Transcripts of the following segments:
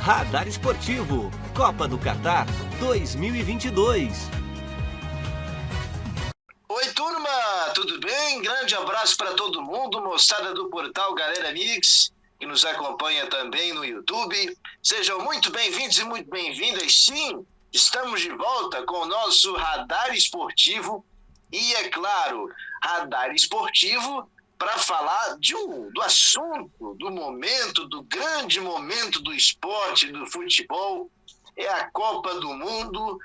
Radar Esportivo, Copa do Catar 2022. Oi, turma, tudo bem? Grande abraço para todo mundo, moçada do portal Galera Mix, que nos acompanha também no YouTube. Sejam muito bem-vindos e muito bem-vindas. Sim, estamos de volta com o nosso Radar Esportivo e, é claro, Radar Esportivo para falar do assunto, do momento, do grande momento do esporte, do futebol. É a Copa do Mundo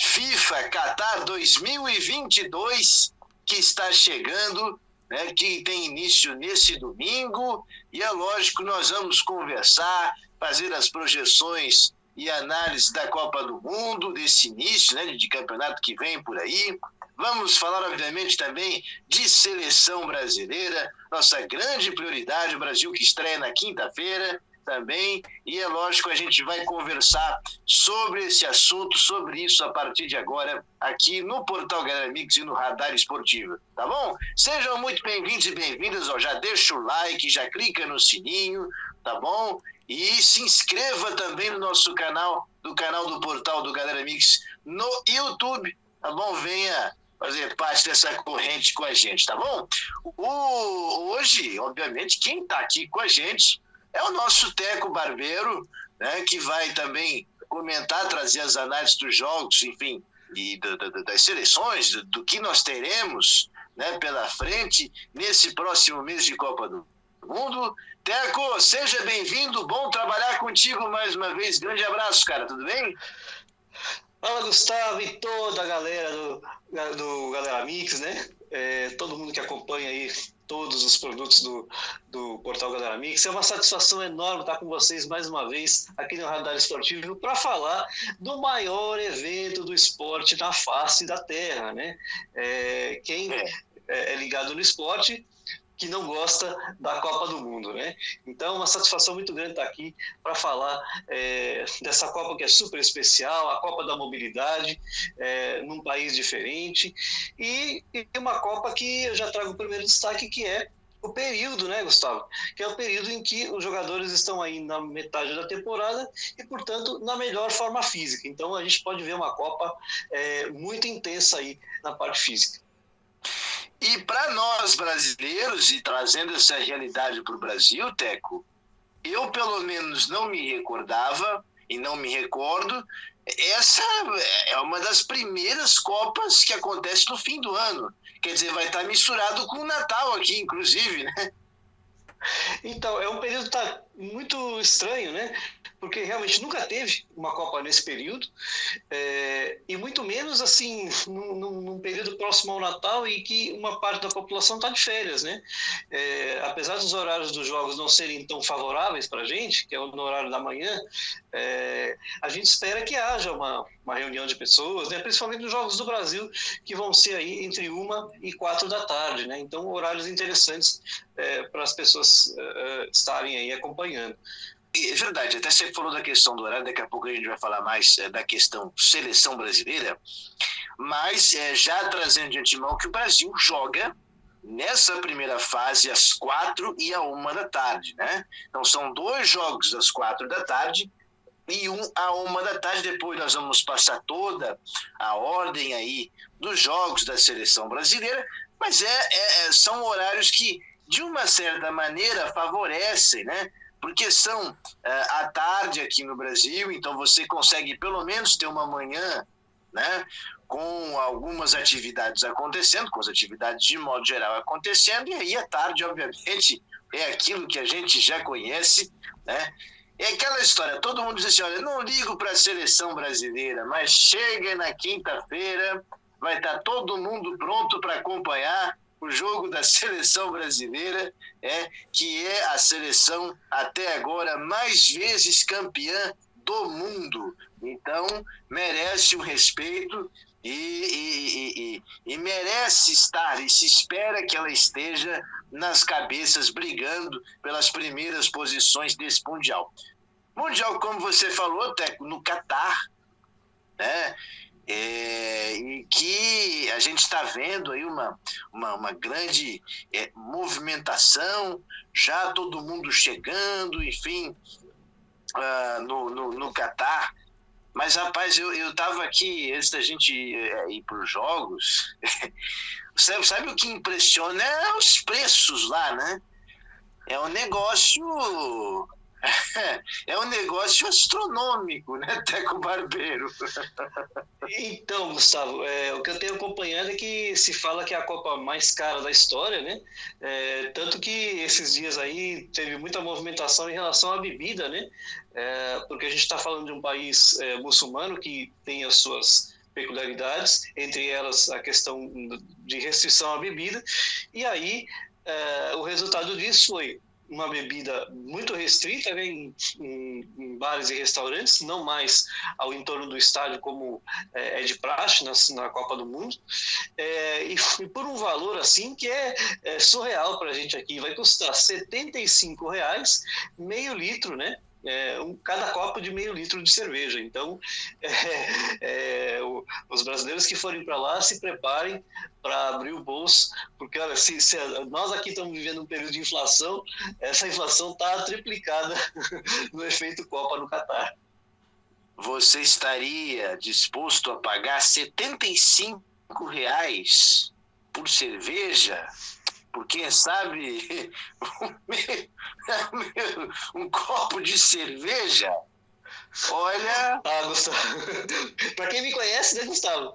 FIFA Qatar 2022, que está chegando, né, que tem início nesse domingo, e é lógico, nós vamos conversar, fazer as projeções e análise da Copa do Mundo, desse início, né, de campeonato que vem por aí. Vamos falar, obviamente, também de seleção brasileira, nossa grande prioridade, o Brasil que estreia na quinta-feira também, e é lógico, a gente vai conversar sobre esse assunto, sobre isso a partir de agora, aqui no Portal Galera Mix e no Radar Esportivo, tá bom? Sejam muito bem-vindos e bem-vindas, ó, já deixa o like, já clica no sininho, tá bom? E se inscreva também no nosso canal, do Portal do Galera Mix no YouTube, tá bom? Venha fazer parte dessa corrente com a gente, tá bom? Hoje, obviamente, quem tá aqui com a gente é o nosso Teco Barbeiro, né, que vai também comentar, trazer as análises dos jogos, enfim, e das seleções, do que nós teremos, né, pela frente nesse próximo mês de Copa do Mundo. Teco, seja bem-vindo, bom trabalhar contigo mais uma vez. Grande abraço, cara, tudo bem? Fala, Gustavo, e toda a galera do Galera Mix, né? Todo mundo que acompanha aí todos os produtos do Portal Galera Mix. É uma satisfação enorme estar com vocês mais uma vez aqui no Radar Esportivo para falar do maior evento do esporte na face da Terra, né? Quem é ligado no esporte que não gosta da Copa do Mundo, né? Então, uma satisfação muito grande estar aqui para falar dessa Copa que é super especial, a Copa da Mobilidade, num país diferente, e uma Copa que eu já trago o primeiro destaque, que é o período, né, Gustavo? Que é o período em que os jogadores estão aí na metade da temporada e, portanto, na melhor forma física. Então, a gente pode ver uma Copa muito intensa aí na parte física. E para nós brasileiros, e trazendo essa realidade para o Brasil, Teco, eu pelo menos não me recordava e não me recordo, essa é uma das primeiras Copas que acontece no fim do ano. Quer dizer, vai estar misturado com o Natal aqui, inclusive, né? Então, é um período que tá muito estranho, né? Porque realmente nunca teve uma Copa nesse período, e muito menos assim num período próximo ao Natal e que uma parte da população está de férias, né? Apesar dos horários dos jogos não serem tão favoráveis para a gente, que é no horário da manhã, a gente espera que haja uma reunião de pessoas, né? Principalmente nos Jogos do Brasil, que vão ser aí entre 1 e 4 da tarde, né? Então, horários interessantes para as pessoas estarem aí acompanhando. É verdade, até você falou da questão do horário, daqui a pouco a gente vai falar mais da questão seleção brasileira, mas já trazendo de antemão que o Brasil joga nessa primeira fase às 4 e à 1 da tarde, né? Então são 2 jogos às 4 da tarde e 1 à 1 da tarde. Depois nós vamos passar toda a ordem aí dos jogos da seleção brasileira, mas são horários que de uma certa maneira favorecem, né? Porque são à tarde aqui no Brasil, então você consegue pelo menos ter uma manhã, né, com algumas atividades acontecendo, com as atividades de modo geral acontecendo, e aí à tarde, obviamente, é aquilo que a gente já conhece, né? É aquela história, todo mundo diz assim, olha, não ligo para a seleção brasileira, mas chega na quinta-feira, vai estar todo mundo pronto para acompanhar o jogo da seleção brasileira, que é a seleção até agora mais vezes campeã do mundo. Então, merece o respeito e merece estar, e se espera que ela esteja nas cabeças brigando pelas primeiras posições desse Mundial. Mundial, como você falou, Teco, no Catar, né? E que a gente está vendo aí uma grande movimentação, já todo mundo chegando, enfim, no Catar. Mas, rapaz, eu tava aqui, antes da gente ir para os jogos, sabe o que impressiona? É os preços lá, né? É um negócio... É um negócio astronômico, né, Teco Barbeiro? Então, Gustavo, o que eu tenho acompanhado é que se fala que é a Copa mais cara da história, né? Tanto que esses dias aí teve muita movimentação em relação à bebida, né? Porque a gente está falando de um país muçulmano que tem as suas peculiaridades, entre elas a questão de restrição à bebida, e aí o resultado disso foi uma bebida muito restrita, né, em bares e restaurantes, não mais ao entorno do estádio como é de praxe na Copa do Mundo, e por um valor assim que é surreal para a gente aqui, vai custar R$ 75, meio litro, né? Cada copo de meio litro de cerveja. Então, os brasileiros que forem para lá se preparem para abrir o bolso, porque olha, se nós aqui estamos vivendo um período de inflação, essa inflação está triplicada no efeito Copa no Catar. Você estaria disposto a pagar R$ 75 por cerveja? Por quem sabe um copo de cerveja? Olha... Gustavo, para quem me conhece, né, Gustavo?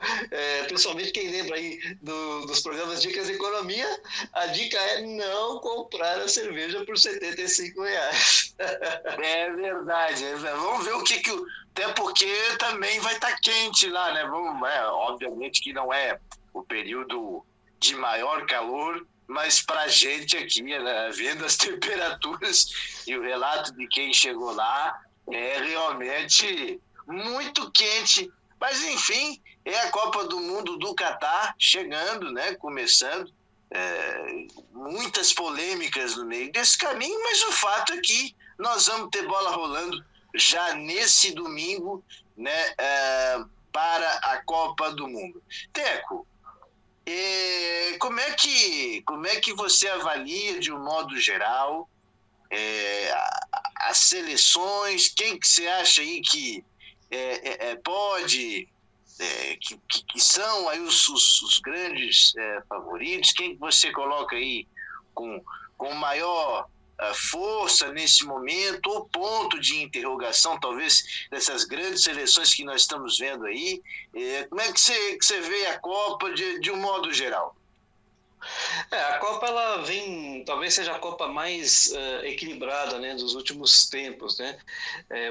Principalmente quem lembra aí dos programas Dicas de Economia, a dica é não comprar a cerveja por R$ 75. É verdade. Vamos ver o que... Até porque também vai estar quente lá, né? Obviamente que não é o período de maior calor, mas para a gente aqui, né, vendo as temperaturas e o relato de quem chegou lá, é realmente muito quente. Mas, enfim, é a Copa do Mundo do Catar chegando, né, começando. Muitas polêmicas no meio desse caminho, mas o fato é que nós vamos ter bola rolando já nesse domingo, né, para a Copa do Mundo. Teco, como é que você avalia, de um modo geral, as seleções? Quem que você acha aí que pode, que são aí os grandes favoritos? Quem que você coloca aí com maior força nesse momento, ou ponto de interrogação, talvez, dessas grandes seleções que nós estamos vendo aí? Como é que você vê a Copa de um modo geral? A Copa, ela vem, talvez seja a Copa mais equilibrada, né, dos últimos tempos, né?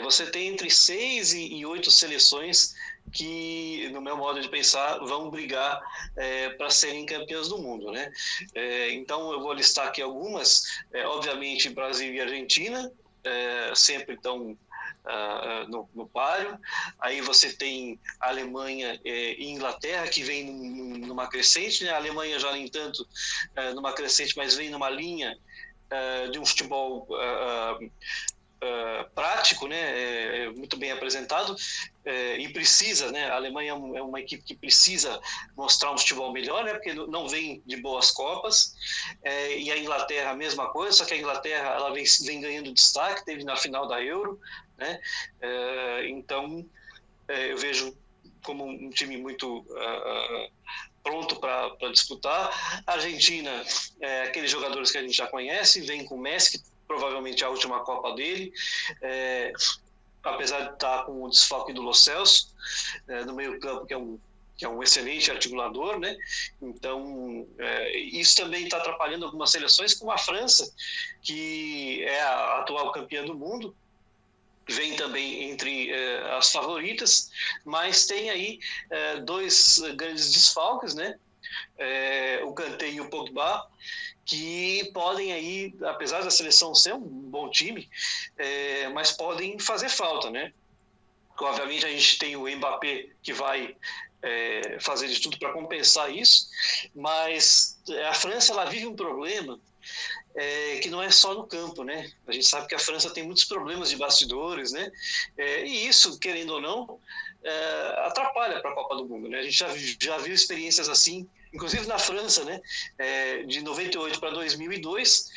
Você tem entre 6 e 8 seleções que, no meu modo de pensar, vão brigar para serem campeãs do mundo, né? Então, eu vou listar aqui algumas. Obviamente, Brasil e Argentina sempre estão no páreo. Aí você tem a Alemanha e Inglaterra, que vem numa crescente, né? A Alemanha já, nem tanto, numa crescente, mas vem numa linha de um futebol prático, né, muito bem apresentado, e precisa, né, a Alemanha é uma equipe que precisa mostrar um futebol melhor, né, porque não vem de boas Copas, e a Inglaterra a mesma coisa, só que a Inglaterra ela vem ganhando destaque, teve na final da Euro, né, então eu vejo como um time muito pronto para disputar. A Argentina, aqueles jogadores que a gente já conhece, vem com o Messi, que provavelmente é a última Copa dele, apesar de estar com o desfalque do Lo Celso no meio campo, que é um excelente articulador, né? Então, isso também está atrapalhando algumas seleções, como a França, que é a atual campeã do mundo, vem também entre as favoritas, mas tem aí dois grandes desfalques, né? O Kanté e o Pogba, que podem aí, apesar da seleção ser um bom time, mas podem fazer falta, né? Obviamente a gente tem o Mbappé, que vai fazer de tudo para compensar isso, mas a França ela vive um problema que não é só no campo, né? A gente sabe que a França tem muitos problemas de bastidores, né? E isso, querendo ou não, atrapalha para a Copa do Mundo, né? A gente já viu experiências assim, inclusive na França, né? De 98 para 2002,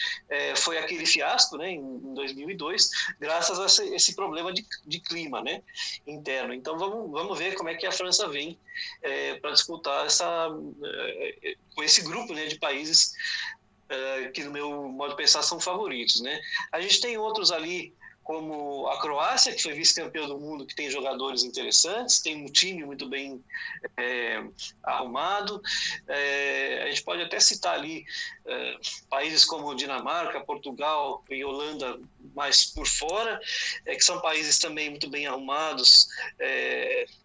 foi aquele fiasco, né? Em 2002, graças a esse problema de clima, né? Interno. Então vamos ver como é que a França vem para disputar com esse grupo, né, de países que no meu modo de pensar são favoritos, né? A gente tem outros ali como a Croácia, que foi vice-campeão do mundo, que tem jogadores interessantes, tem um time muito bem arrumado. A gente pode até citar ali países como Dinamarca, Portugal e Holanda mais por fora, que são países também muito bem arrumados.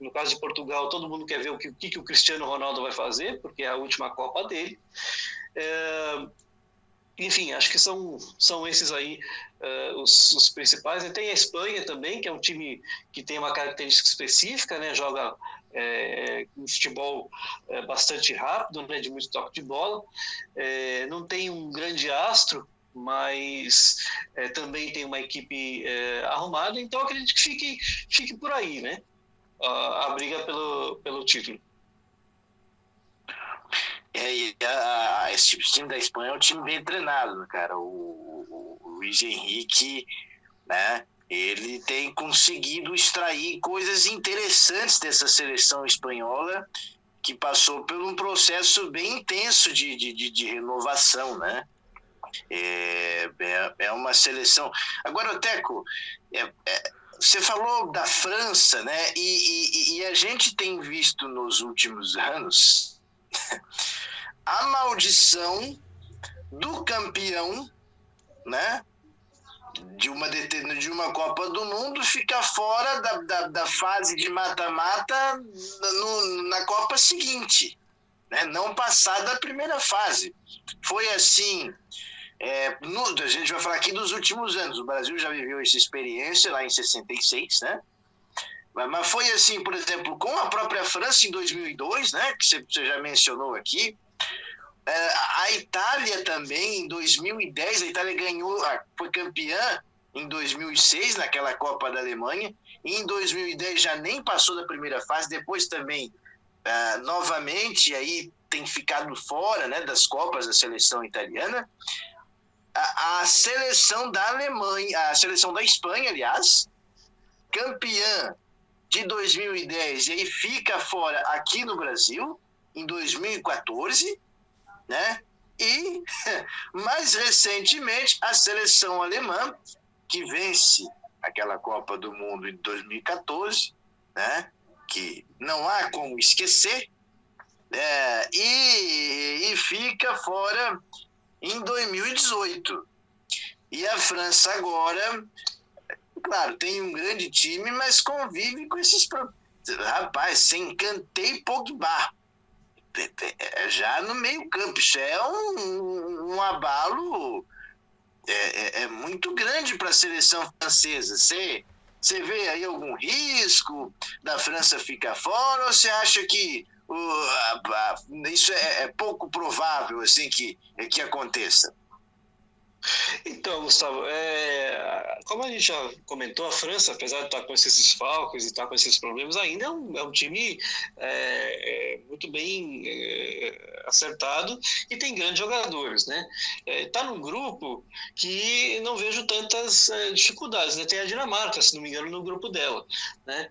No caso de Portugal, todo mundo quer ver o que o Cristiano Ronaldo vai fazer, porque é a última Copa dele. Enfim, acho que são esses aí os principais. E tem a Espanha também, que é um time que tem uma característica específica, né? Joga um futebol bastante rápido, né? De muito toque de bola. Não tem um grande astro, mas também tem uma equipe arrumada. Então, acredito que fique por aí, né? A briga pelo título. Esse time da Espanha é um time bem treinado, né, cara? O Luiz Henrique, né? Ele tem conseguido extrair coisas interessantes dessa seleção espanhola, que passou por um processo bem intenso de renovação, né? É uma seleção. Agora, Teco, você falou da França, né? E a gente tem visto nos últimos anos a maldição do campeão, né, de uma Copa do Mundo ficar fora da fase de mata-mata na Copa seguinte, né, não passar da primeira fase. Foi assim, a gente vai falar aqui dos últimos anos, o Brasil já viveu essa experiência lá em 66, né? Mas foi assim, por exemplo, com a própria França em 2002, né, que você já mencionou aqui. A Itália também, em 2010, a Itália foi campeã em 2006, naquela Copa da Alemanha, e em 2010 já nem passou da primeira fase, depois também, novamente, aí tem ficado fora, né, das Copas da seleção italiana. A seleção da Alemanha, a seleção da Espanha, aliás, campeã de 2010, e aí fica fora aqui no Brasil, em 2014, né? E, mais recentemente, a seleção alemã, que vence aquela Copa do Mundo em 2014, né? Que não há como esquecer, e fica fora em 2018. E a França agora, claro, tem um grande time, mas convive com esses problemas. Rapaz, sem Kanté e Pogba, já no meio campo, isso é um abalo muito grande para a seleção francesa. Você vê aí algum risco da França ficar fora, ou você acha que isso é pouco provável assim que aconteça? Então, Gustavo, como a gente já comentou, a França, apesar de estar com esses desfalques e estar com esses problemas, ainda é um time muito bem acertado e tem grandes jogadores, né? Está num grupo que não vejo tantas dificuldades, né? Tem a Dinamarca, se não me engano, no grupo dela, né?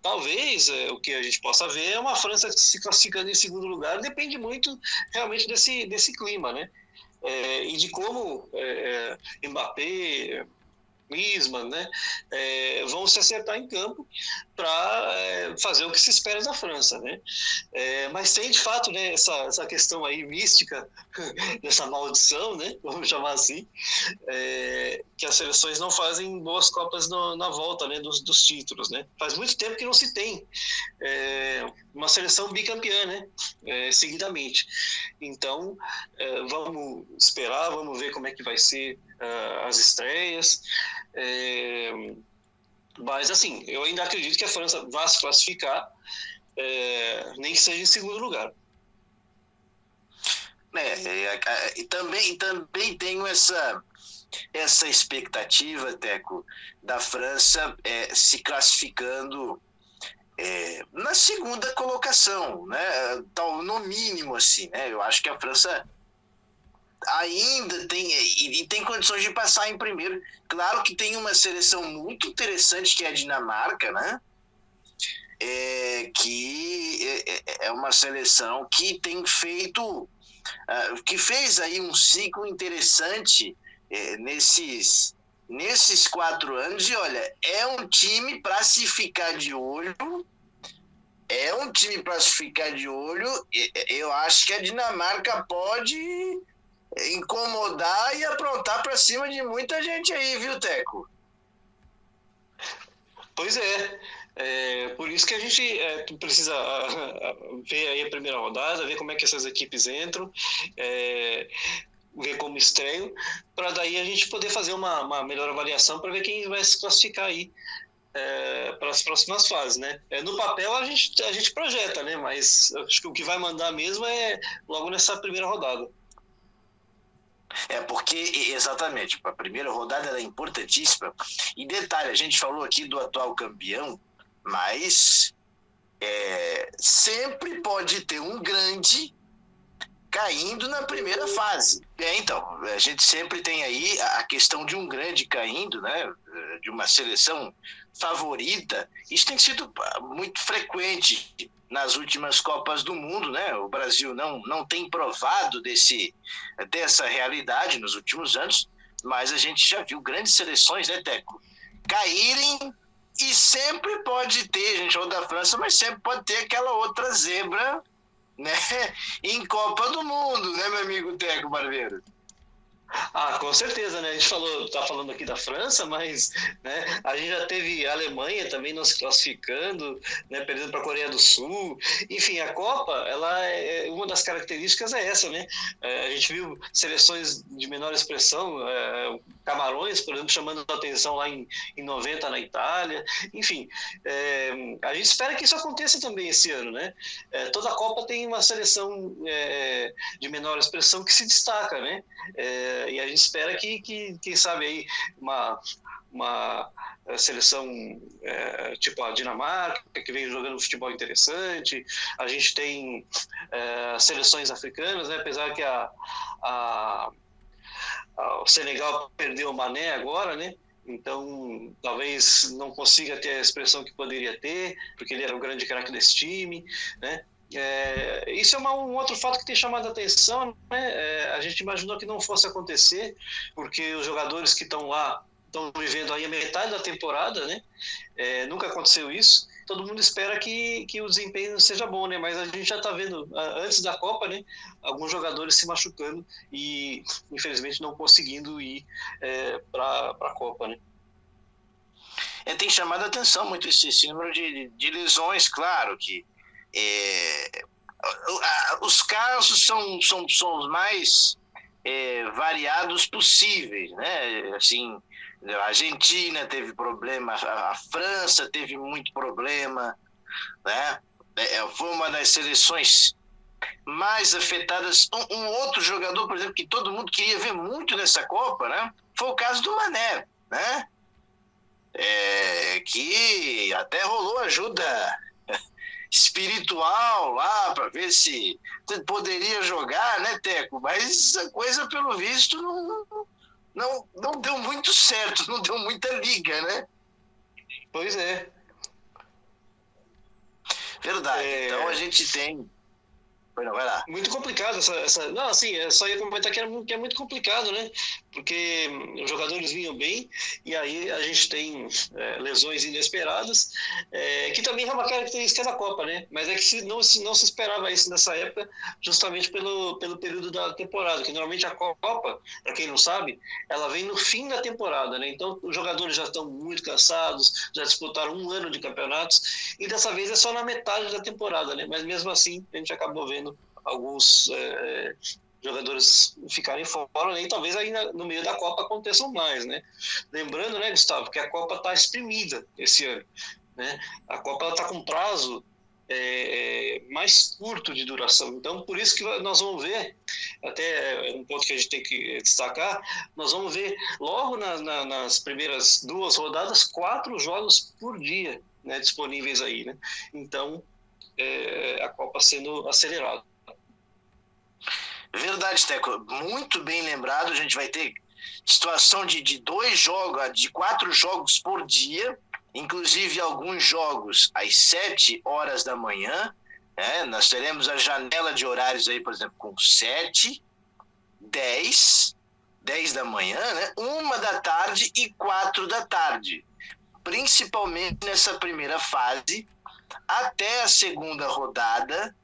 Talvez o que a gente possa ver é uma França se classificando em segundo lugar, depende muito realmente desse clima, né? E de como Mbappé, Griezmann, né, vão se acertar em campo para fazer o que se espera da França, né? Mas tem de fato, né, essa questão aí mística dessa maldição, né, vamos chamar assim, que as seleções não fazem boas Copas na volta, né, dos títulos, né? Faz muito tempo que não se tem uma seleção bicampeã, né, seguidamente. Então, vamos esperar, vamos ver como é que vai ser as estreias. Mas, assim, eu ainda acredito que a França vai se classificar, nem que seja em segundo lugar. E também tenho essa expectativa, Teco, da França se classificando na segunda colocação, né? No mínimo, assim, né? Eu acho que a França ainda tem condições de passar em primeiro. Claro que tem uma seleção muito interessante que é a Dinamarca, né? Que é uma seleção que tem feito, que fez aí um ciclo interessante nesses 4 anos, e olha, é um time para se ficar de olho, eu acho que a Dinamarca pode incomodar e aprontar para cima de muita gente aí, viu, Teco? Pois é. Por isso que a gente precisa ver aí a primeira rodada, ver como é que essas equipes entram, ver como estreiam, para daí a gente poder fazer uma melhor avaliação para ver quem vai se classificar aí para as próximas fases, né? No papel a gente projeta, né? Mas acho que o que vai mandar mesmo é logo nessa primeira rodada. Porque, exatamente, a primeira rodada é importantíssima. E detalhe, a gente falou aqui do atual campeão, mas sempre pode ter um grande caindo na primeira fase. Então, a gente sempre tem aí a questão de um grande caindo, né? De uma seleção favorita. Isso tem sido muito frequente nas últimas Copas do Mundo, né? O Brasil não tem provado dessa realidade nos últimos anos, mas a gente já viu grandes seleções, né, Teco, caírem, e sempre pode ter, a gente falou da França, mas sempre pode ter aquela outra zebra, né, em Copa do Mundo, né, meu amigo Teco Barbeiro? Com certeza, né? A gente tá falando aqui da França, mas, né, a gente já teve a Alemanha também não se classificando, né, perdendo para a Coreia do Sul. Enfim, a Copa, uma das características é essa, né? A gente viu seleções de menor expressão, Camarões, por exemplo, chamando a atenção lá em 90 na Itália. Enfim, a gente espera que isso aconteça também esse ano, né? Toda a Copa tem uma seleção de menor expressão que se destaca, né? E a gente espera que quem sabe aí uma seleção tipo a Dinamarca, que vem jogando um futebol interessante. A gente tem seleções africanas, né? Apesar que o Senegal perdeu o Mané agora, né? Então talvez não consiga ter a expressão que poderia ter, porque ele era o grande craque desse time, né? Isso é um outro fato que tem chamado a atenção, né? A gente imaginou que não fosse acontecer, porque os jogadores que estão lá estão vivendo aí a metade da temporada, né? Nunca aconteceu isso. Todo mundo espera que o desempenho seja bom, né? Mas a gente já está vendo, antes da Copa, né, alguns jogadores se machucando e, infelizmente, não conseguindo ir para a Copa, né? Tem chamado a atenção muito esse número de lesões, claro que os casos são os mais variados possíveis, né? Assim, a Argentina teve problema, a França teve muito problema, né? Foi uma das seleções mais afetadas. Um outro jogador, por exemplo, que todo mundo queria ver muito nessa Copa, né? Foi o caso do Mané, né? Que até rolou ajuda espiritual lá para ver se poderia jogar, né, Teco? Mas a coisa, pelo visto, não deu muito certo, não deu muita liga, né? Pois é. Verdade. Então a gente tem... Vai lá. Muito complicado essa... Não, assim, eu só ia comentar que é muito complicado, né? Porque os jogadores vinham bem e aí a gente tem lesões inesperadas, que também é uma característica da Copa, né? Mas é que não se esperava isso nessa época, justamente pelo período da temporada, que normalmente a Copa, para quem não sabe, ela vem no fim da temporada, né? Então os jogadores já estão muito cansados, já disputaram um ano de campeonatos, e dessa vez é só na metade da temporada, né? Mas mesmo assim a gente acabou vendo alguns jogadores ficarem fora, né? E talvez aí no meio da Copa aconteçam mais, né? Lembrando, né, Gustavo, que a Copa está exprimida esse ano, né? A Copa está com prazo mais curto de duração. Então, por isso que nós vamos ver, até um ponto que a gente tem que destacar, nós vamos ver logo nas primeiras 2 rodadas 4 jogos por dia, né, disponíveis aí, né? Então, a Copa sendo acelerada. Verdade, Teco. Muito bem lembrado. A gente vai ter situação de 2 jogos, de 4 jogos por dia, inclusive alguns jogos às 7 horas da manhã. Nós teremos a janela de horários aí, por exemplo, com 7, 10 da manhã, né? 1 da tarde e 4 da tarde. Principalmente nessa primeira fase, até a segunda rodada,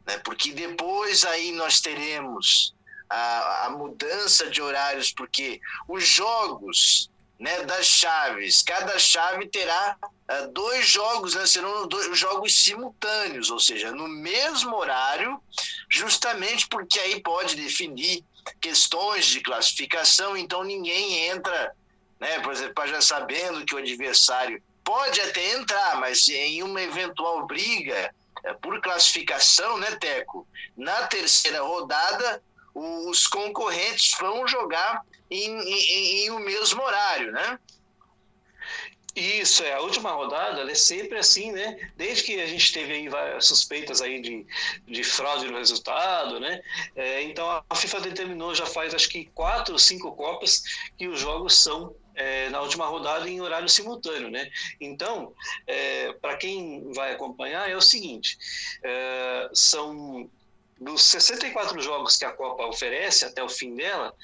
né? Porque depois aí nós teremos a mudança de horários, porque os jogos, né, das chaves, cada chave terá 2 jogos, né, serão 2 jogos simultâneos, ou seja, no mesmo horário, justamente porque aí pode definir questões de classificação, então ninguém entra, né, por exemplo, já sabendo que o adversário pode até entrar, mas em uma eventual briga por classificação, né, Teco, na terceira rodada, os concorrentes vão jogar em o mesmo horário, né? Isso, a última rodada, ela é sempre assim, né? Desde que a gente teve aí várias suspeitas aí de fraude no resultado, né? Então a FIFA determinou já faz acho que 4 ou 5 Copas que os jogos são na última rodada em horário simultâneo, né? Então, para quem vai acompanhar é o seguinte, são dos 64 jogos que a Copa oferece até o fim dela,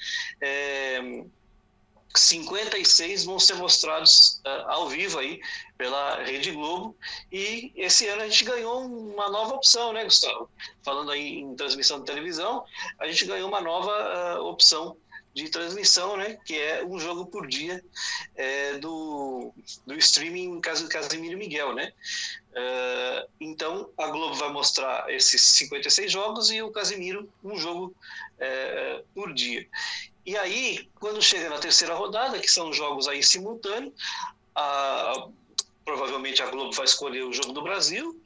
56 vão ser mostrados ao vivo aí pela Rede Globo, e esse ano a gente ganhou uma nova opção, né, Gustavo? Falando aí em transmissão de televisão, a gente ganhou uma nova opção de transmissão, né, que é um jogo por dia do streaming Casemiro e Miguel, né? Então a Globo vai mostrar esses 56 jogos e o Casemiro um jogo por dia. E aí, quando chega na terceira rodada, que são jogos aí simultâneos, provavelmente a Globo vai escolher o jogo do Brasil.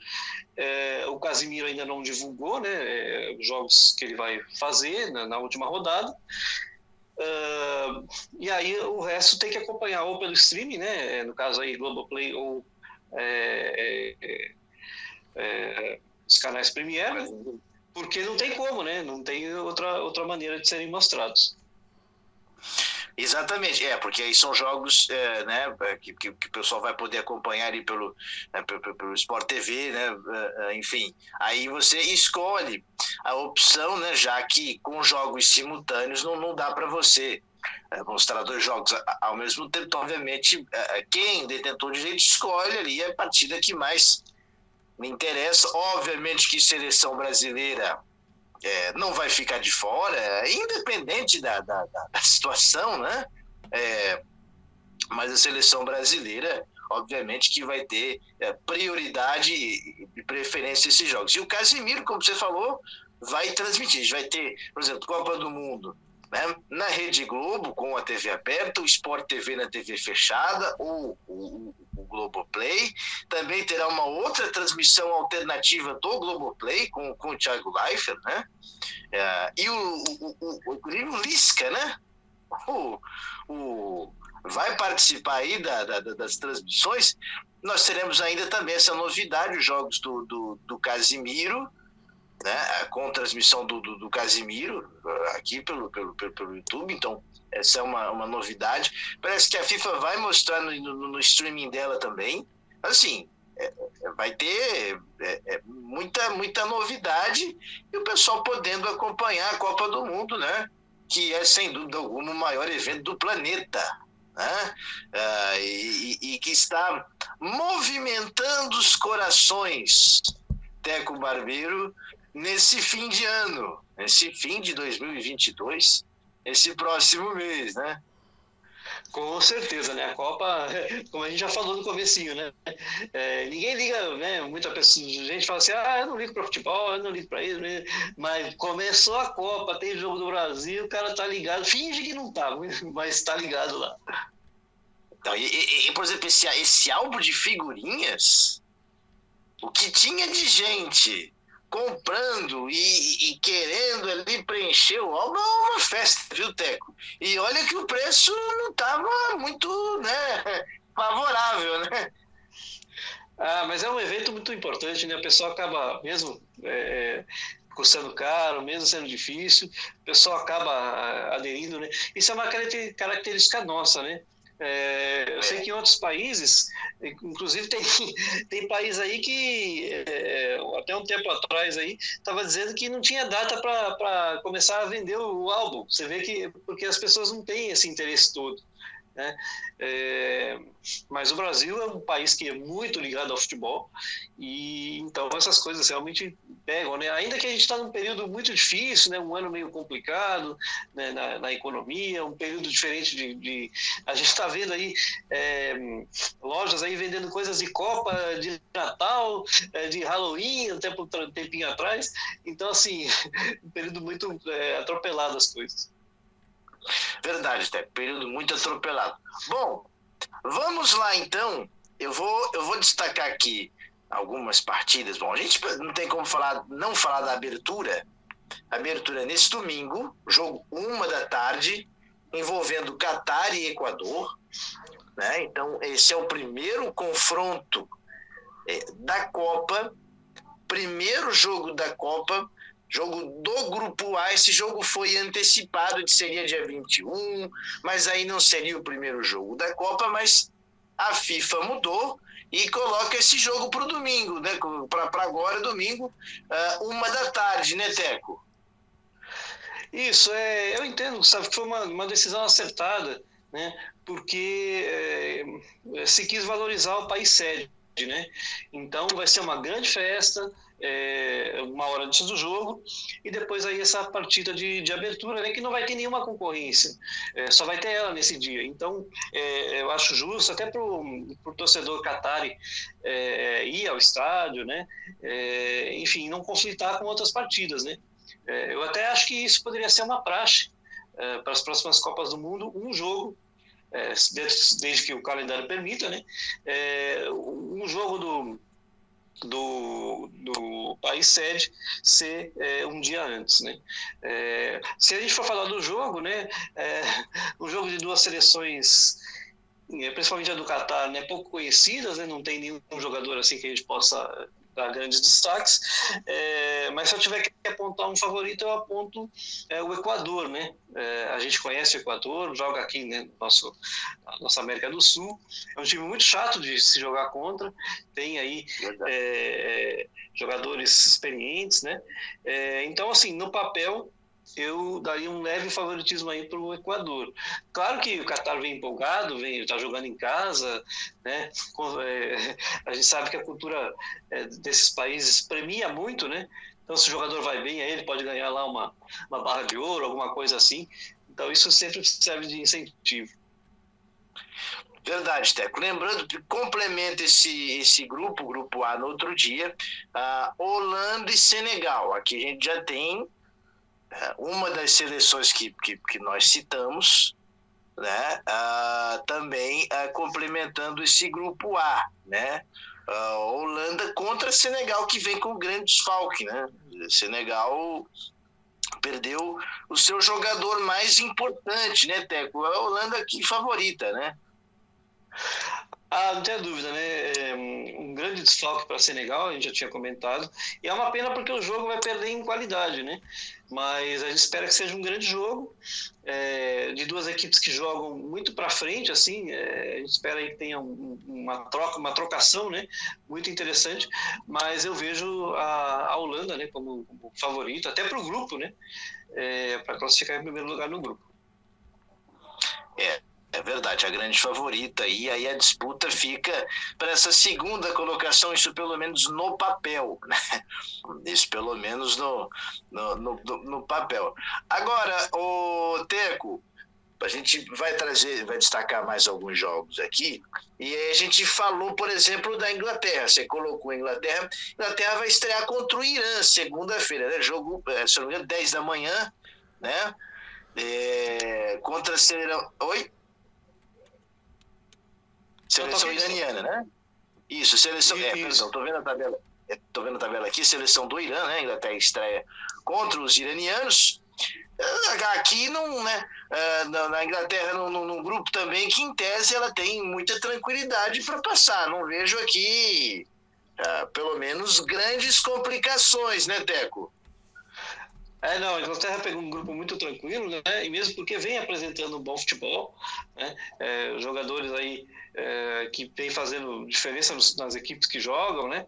O Casemiro ainda não divulgou, né, os jogos que ele vai fazer na última rodada. E aí o resto tem que acompanhar ou pelo streaming, né, no caso aí Globoplay ou os canais Premiere, porque não tem como, né, não tem outra maneira de serem mostrados. Exatamente, porque aí são jogos né, que o pessoal vai poder acompanhar ali pelo Sport TV, né, enfim, aí você escolhe a opção, né, já que com jogos simultâneos não dá para você mostrar 2 jogos ao mesmo tempo. Então, obviamente, quem detentor de direito escolhe ali a partida que mais me interessa. Obviamente que seleção brasileira não vai ficar de fora, independente da situação, né? Mas a seleção brasileira, obviamente, que vai ter prioridade e preferência esses jogos. E o Casemiro, como você falou, vai transmitir. A gente vai ter, por exemplo, Copa do Mundo, né, na Rede Globo, com a TV aberta, o Sport TV na TV fechada, ou o Globoplay. Também terá uma outra transmissão alternativa do Globoplay com o Thiago Leifert, né? E o Lisca, né? Vai participar aí das transmissões. Nós teremos ainda também essa novidade, os jogos do Casemiro, né, com transmissão do Casemiro aqui pelo YouTube. Então essa é uma novidade. Parece que a FIFA vai mostrar no streaming dela também. Assim, vai ter muita novidade, e o pessoal podendo acompanhar a Copa do Mundo, né, que é sem dúvida alguma o maior evento do planeta, né, e que está movimentando os corações, Teco Barbeiro, nesse fim de ano, nesse fim de 2022, esse próximo mês, né? Com certeza, né? A Copa, como a gente já falou no comecinho, né? Ninguém liga, né? Muita gente fala assim, eu não ligo para futebol, eu não ligo para isso, né? Mas começou a Copa, tem jogo do Brasil, o cara tá ligado, finge que não tá, mas tá ligado lá. Então, por exemplo, esse álbum de figurinhas o que tinha de gente comprando e querendo ali preencher o álbum é uma festa, viu, Teco? E olha que o preço não estava muito, né, favorável, né? Mas é um evento muito importante, né? O pessoal acaba, mesmo custando caro, mesmo sendo difícil, o pessoal acaba aderindo, né? Isso é uma característica nossa, né? Eu sei que em outros países, inclusive tem país aí que até um tempo atrás aí estava dizendo que não tinha data para começar a vender o álbum. Você vê que porque as pessoas não têm esse interesse todo, né? Mas o Brasil é um país que é muito ligado ao futebol e então essas coisas realmente pegam, né? Ainda que a gente está num período muito difícil, né? Um ano meio complicado, né? na economia, um período diferente a gente está vendo aí lojas aí vendendo coisas de Copa, de Natal, de Halloween, um tempinho atrás. Então, assim, um período muito atropelado as coisas. Verdade, Teco, período muito atropelado. Bom, vamos lá então. Eu vou destacar aqui algumas partidas. Bom, a gente não tem como não falar da abertura. A abertura é nesse domingo, jogo 1h, envolvendo Catar e Equador, né? Então, esse é o primeiro confronto da Copa, primeiro jogo da Copa, jogo do Grupo A. Esse jogo foi antecipado, seria dia 21, mas aí não seria o primeiro jogo da Copa, mas a FIFA mudou e coloca esse jogo para o domingo, né? Para agora, domingo, 1h, né, Teco? Isso, eu entendo, sabe, que foi uma decisão acertada, né? Porque se quis valorizar o país sede, né? Então vai ser uma grande festa, uma hora antes do jogo, e depois aí essa partida de abertura, né, que não vai ter nenhuma concorrência, só vai ter ela nesse dia. Então eu acho justo, até para o torcedor catari ir ao estádio, né, enfim, não conflitar com outras partidas, né. Eu até acho que isso poderia ser uma praxe para as próximas Copas do Mundo, um jogo, desde que o calendário permita, né, um jogo do país sede ser um dia antes, né? Se a gente for falar do jogo, né, um jogo de duas seleções, principalmente a do Catar, né, pouco conhecidas, né, não tem nenhum jogador assim que a gente possa dar grandes destaques, mas se eu tiver que apontar um favorito, eu aponto o Equador, né? A gente conhece o Equador, joga aqui, né, na nossa América do Sul, é um time muito chato de se jogar contra, tem aí jogadores experientes, né? Então, assim, no papel, eu daria um leve favoritismo aí para o Equador. Claro que o Catar vem empolgado, está jogando em casa, né? A gente sabe que a cultura desses países premia muito, né? Então, se o jogador vai bem, aí ele pode ganhar lá uma barra de ouro, alguma coisa assim. Então, isso sempre serve de incentivo. Verdade, Teco. Lembrando que complementa esse grupo A, no outro dia, Holanda e Senegal. Aqui a gente já tem uma das seleções que nós citamos, né, também complementando esse grupo A, né, Holanda contra Senegal, que vem com grande desfalque, né? Senegal perdeu o seu jogador mais importante, né, Teco? A Holanda aqui favorita, né? Não tenho dúvida, né? Um grande desfalque para Senegal, a gente já tinha comentado, e é uma pena porque o jogo vai perder em qualidade, né? Mas a gente espera que seja um grande jogo, de duas equipes que jogam muito para frente, assim, a gente espera aí que tenha uma trocação, né? Muito interessante, mas eu vejo a Holanda, né, como favorito, até para o grupo, né? Para classificar em primeiro lugar no grupo. É verdade, a grande favorita, e aí a disputa fica para essa segunda colocação, isso pelo menos no papel, né? Isso pelo menos no papel. Agora, o Teco, a gente vai destacar mais alguns jogos aqui, e aí a gente falou, por exemplo, da Inglaterra. Você colocou a Inglaterra vai estrear contra o Irã, segunda-feira, né? Jogo, se não me engano, 10 da manhã, né? Contra a Seleção... Oi? Seleção iraniana, né? Isso, seleção. Perdão, tô vendo a tabela. Estou vendo a tabela aqui, seleção do Irã, né? A Inglaterra estreia contra os iranianos. Aqui não, né? Na Inglaterra, num grupo também que, em tese, ela tem muita tranquilidade para passar. Não vejo aqui, pelo menos, grandes complicações, né, Teco? Não, a Inglaterra pegou um grupo muito tranquilo, né? E mesmo porque vem apresentando um bom futebol, né? Jogadores aí que vem fazendo diferença nas equipes que jogam, né?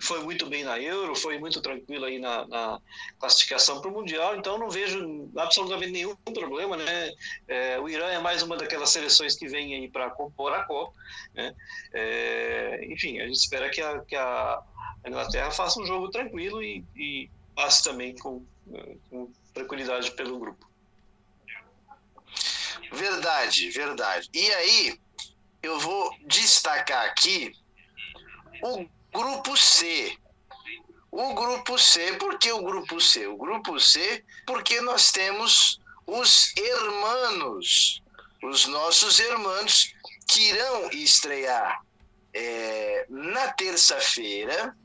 Foi muito bem na Euro, foi muito tranquilo aí na classificação para o Mundial, então não vejo absolutamente nenhum problema, né? O Irã é mais uma daquelas seleções que vem aí para compor a Copa, né? Enfim, a gente espera que a Inglaterra faça um jogo tranquilo e passe também com tranquilidade pelo grupo. Verdade. E aí, eu vou destacar aqui o grupo C. Por que o grupo C? O grupo C, porque nós temos os hermanos, os nossos hermanos, que irão estrear na terça-feira,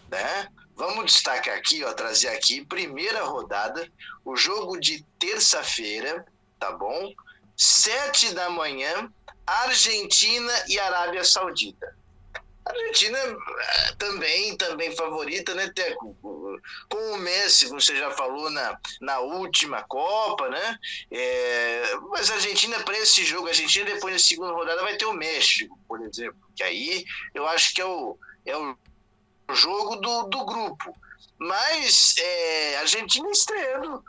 né? Vamos destacar aqui, trazer aqui, primeira rodada, o jogo de terça-feira, tá bom? 7 da manhã, Argentina e Arábia Saudita. Argentina também favorita, né, Teco? Com o Messi, como você já falou na última Copa, né? Mas a Argentina, para esse jogo, a Argentina depois na segunda rodada vai ter o México, por exemplo, que aí eu acho que é o jogo do grupo. Mas a Argentina estreando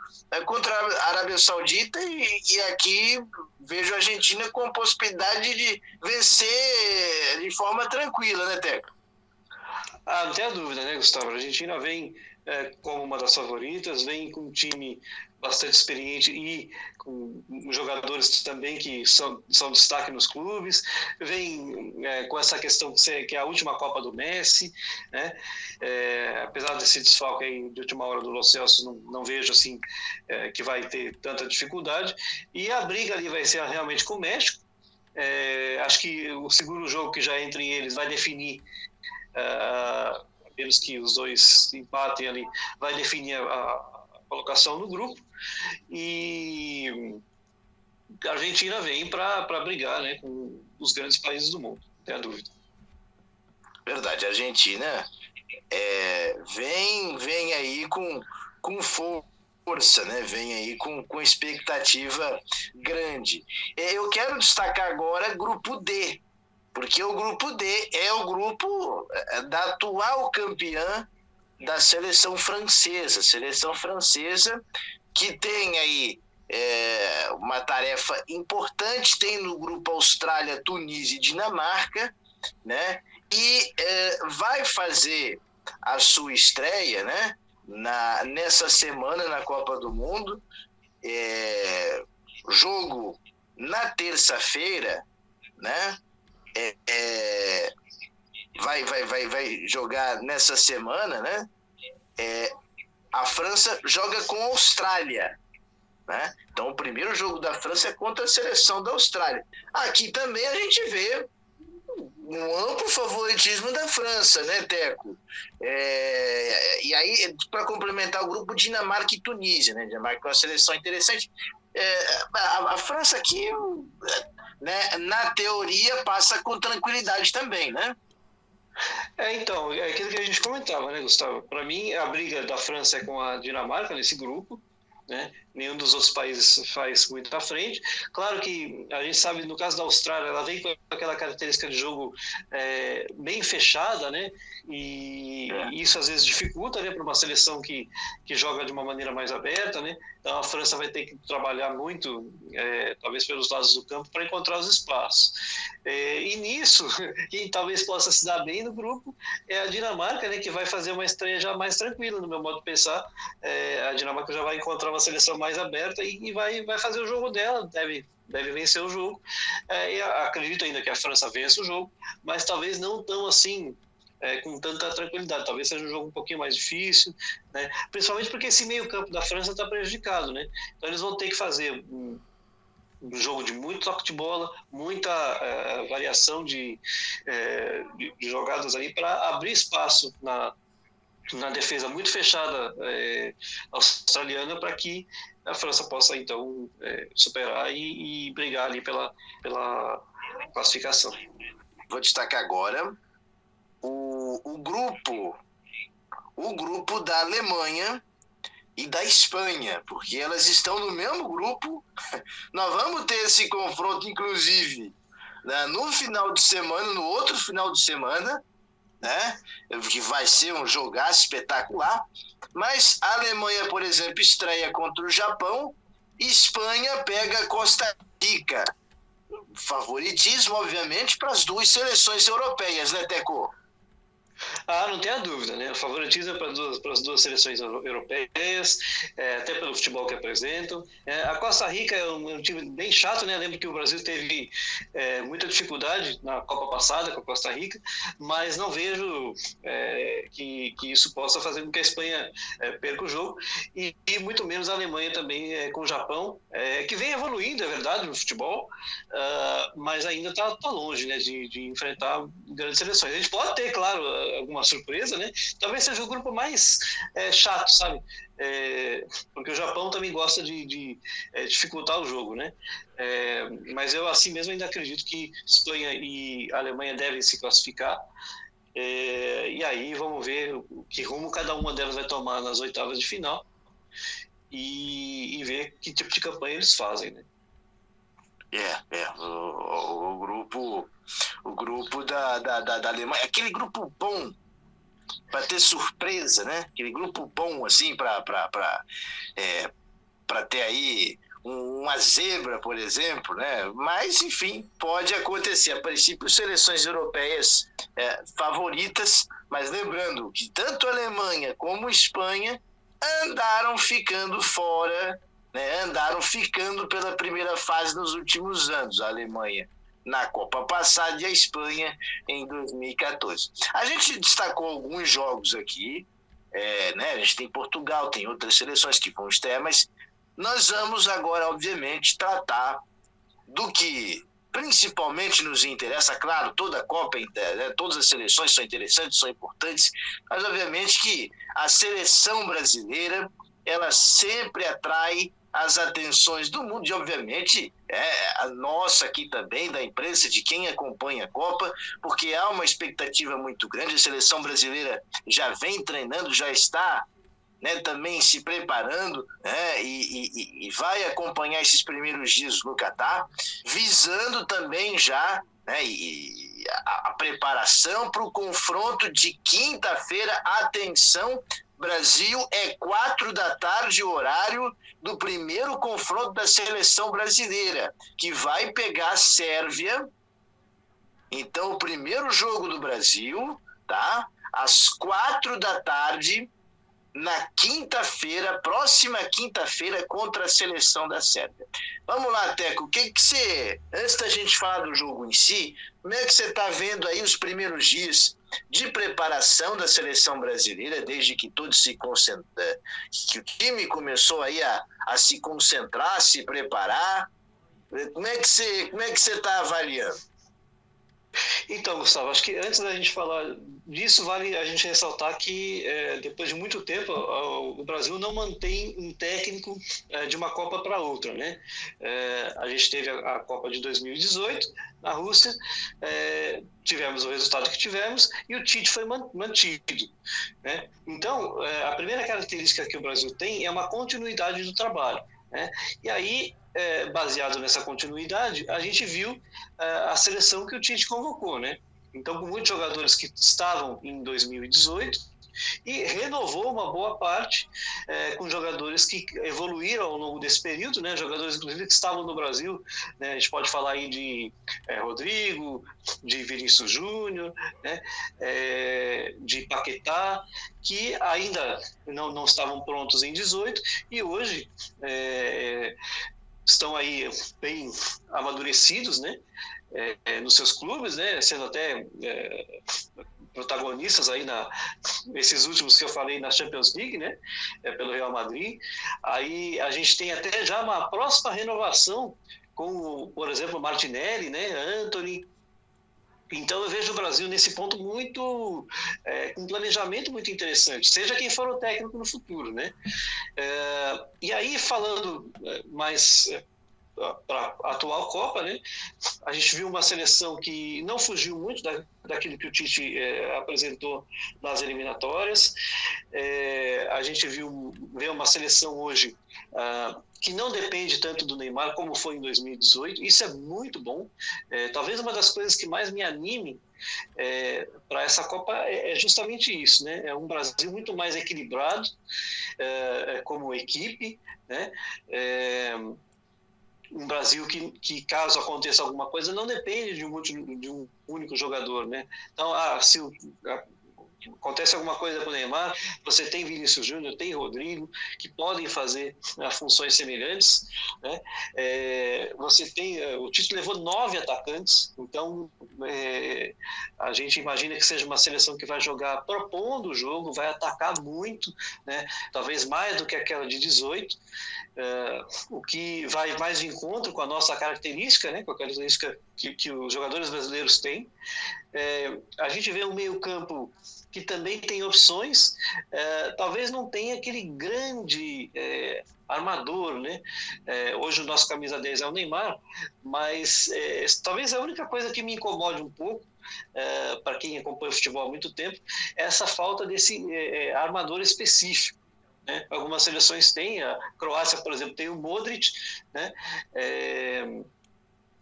contra a Arábia Saudita e aqui vejo a Argentina com a possibilidade de vencer de forma tranquila, né, Teco? Não tem a dúvida, né, Gustavo? A Argentina vem como uma das favoritas, vem com um time bastante experiente e com jogadores também que são destaque nos clubes, vem com essa questão que é a última Copa do Messi, né? Apesar desse desfalque aí de última hora do Lo Celso, não vejo assim que vai ter tanta dificuldade, e a briga ali vai ser realmente com o México. Acho que o segundo jogo que já entre eles vai definir, menos que os dois empatem ali, vai definir a colocação no grupo, e a Argentina vem para brigar, né, com os grandes países do mundo, não tem a dúvida. Verdade, a Argentina vem aí com força, né? Vem aí com expectativa grande. Eu quero destacar agora grupo D, porque o grupo D é o grupo da atual campeã da seleção francesa que tem aí uma tarefa importante, tem no grupo Austrália, Tunísia e Dinamarca, né? E vai fazer a sua estreia, né? Nessa semana na Copa do Mundo, jogo na terça-feira, né? Vai jogar nessa semana, né? A França joga com a Austrália, né? Então o primeiro jogo da França é contra a seleção da Austrália. Aqui também a gente vê um amplo favoritismo da França, né, Teco? E aí, para complementar o grupo, Dinamarca e Tunísia, né? Dinamarca é uma seleção interessante. A França aqui, né, na teoria, passa com tranquilidade também, né? Então, é aquilo que a gente comentava, né, Gustavo? Para mim, a briga da França é com a Dinamarca nesse grupo, né? Nenhum dos outros países faz muito à frente. Claro que a gente sabe, no caso da Austrália, ela vem com aquela característica de jogo bem fechada, né? E isso às vezes dificulta, né, para uma seleção que joga de uma maneira mais aberta, né? Então a França vai ter que trabalhar muito, talvez pelos lados do campo, para encontrar os espaços. E nisso, quem talvez possa se dar bem no grupo é a Dinamarca, né, que vai fazer uma estreia já mais tranquila, no meu modo de pensar. A Dinamarca já vai encontrar uma seleção mais aberta e vai fazer o jogo dela, deve vencer o jogo. Acredito ainda que a França vença o jogo, mas talvez não tão assim, com tanta tranquilidade. Talvez seja um jogo um pouquinho mais difícil, né? Principalmente porque esse meio campo da França está prejudicado, né? Então eles vão ter que fazer um jogo de muito toque de bola, muita variação de jogadas ali para abrir espaço na defesa muito fechada australiana, para que a França possa então superar e brigar ali pela classificação. Vou destacar agora o grupo da Alemanha e da Espanha, porque elas estão no mesmo grupo. Nós vamos ter esse confronto, inclusive, né, no final de semana, no outro final de semana, né, que vai ser um jogaço espetacular. Mas a Alemanha, por exemplo, estreia contra o Japão, e Espanha pega Costa Rica. Favoritismo, obviamente, para as duas seleções europeias, né, Teco? Não tenha dúvida, né? O favoritismo é para as duas seleções europeias, até pelo futebol que apresentam. A Costa Rica é um time bem chato, né? Lembro que o Brasil teve muita dificuldade na Copa passada com a Costa Rica, mas não vejo que isso possa fazer com que a Espanha perca o jogo, e muito menos a Alemanha também com o Japão, que vem evoluindo, é verdade, no futebol, mas ainda está longe, né, de enfrentar grandes seleções. A gente pode ter, claro, alguma surpresa, né? Talvez seja o grupo mais chato, sabe? Porque o Japão também gosta de dificultar o jogo, né? Mas eu assim mesmo ainda acredito que Espanha e Alemanha devem se classificar, e aí vamos ver que rumo cada uma delas vai tomar nas oitavas de final, e ver que tipo de campanha eles fazem, né? O grupo da Alemanha, aquele grupo bom para ter surpresa, né? Aquele grupo bom assim para ter aí uma zebra, por exemplo, né? Mas enfim, pode acontecer. A princípio, seleções europeias favoritas, mas lembrando que tanto a Alemanha como a Espanha andaram ficando fora, né? Andaram ficando pela primeira fase nos últimos anos. A Alemanha na Copa passada e a Espanha em 2014. A gente destacou alguns jogos aqui, né? A gente tem Portugal, tem outras seleções que vão estrear, mas nós vamos agora, obviamente, tratar do que principalmente nos interessa. Claro, toda a Copa, né? Todas as seleções são interessantes, são importantes, mas obviamente que a seleção brasileira, ela sempre atrai as atenções do mundo, e obviamente a nossa aqui também, da imprensa, de quem acompanha a Copa, porque há uma expectativa muito grande. A seleção brasileira já vem treinando, já está, né, também se preparando, né, e vai acompanhar esses primeiros dias no Catar, visando também já, né, a preparação para o confronto de quinta-feira. Atenção, Brasil, 4h o horário do primeiro confronto da seleção brasileira, que vai pegar a Sérvia. Então, o primeiro jogo do Brasil, tá? Às 4h, na quinta-feira, próxima quinta-feira, contra a seleção da Sérvia. Vamos lá, Teco, o que você, antes da gente falar do jogo em si, como é que você está vendo aí os primeiros dias de preparação da seleção brasileira, desde que tudo se concentra, que o time começou aí a se concentrar, a se preparar? Como é que você está avaliando? Então, Gustavo, acho que antes da gente falar disso, vale a gente ressaltar que depois de muito tempo o Brasil não mantém um técnico de uma Copa para outra, né? A gente teve a Copa de 2018 na Rússia, tivemos o resultado que tivemos e o Tite foi mantido, né? Então, a primeira característica que o Brasil tem é uma continuidade do trabalho, né? E aí, baseado nessa continuidade, a gente viu a seleção que o Tite convocou, né? Então, com muitos jogadores que estavam em 2018, e renovou uma boa parte com jogadores que evoluíram ao longo desse período, né? Jogadores, inclusive, que estavam no Brasil, né? A gente pode falar aí de Rodrigo, de Vinícius Júnior, né? De Paquetá, que ainda não estavam prontos em 18 e hoje estão aí bem amadurecidos, né? Nos seus clubes, né? Sendo até protagonistas aí nesses últimos que eu falei na Champions League, né? Pelo Real Madrid. Aí a gente tem até já uma próxima renovação com, por exemplo, Martinelli, né, Antony. Então eu vejo o Brasil nesse ponto muito, com um planejamento muito interessante, seja quem for o técnico no futuro, né? E aí, falando mais para a atual Copa, né? A gente viu uma seleção que não fugiu muito daquilo que o Tite apresentou nas eliminatórias. A gente vê uma seleção hoje que não depende tanto do Neymar como foi em 2018. Isso é muito bom. Talvez uma das coisas que mais me anime para essa Copa é justamente isso, né? É um Brasil muito mais equilibrado como equipe, né? Um Brasil que caso aconteça alguma coisa não depende de um único jogador, né? Então, se acontece alguma coisa com o Neymar, você tem Vinícius Júnior, tem Rodrigo, que podem fazer funções semelhantes, né? Você tem, o Tite levou 9 atacantes, então a gente imagina que seja uma seleção que vai jogar propondo o jogo, vai atacar muito, né? Talvez mais do que aquela de 18, o que vai mais de encontro com a nossa característica, né? Com a característica que os jogadores brasileiros têm. A gente vê um meio-campo que também tem opções, talvez não tenha aquele grande armador, né? Hoje o nosso camisa 10 é o Neymar, mas talvez a única coisa que me incomode um pouco, para quem acompanha o futebol há muito tempo, é essa falta desse armador específico, né? Algumas seleções têm, a Croácia, por exemplo, tem o Modric, né?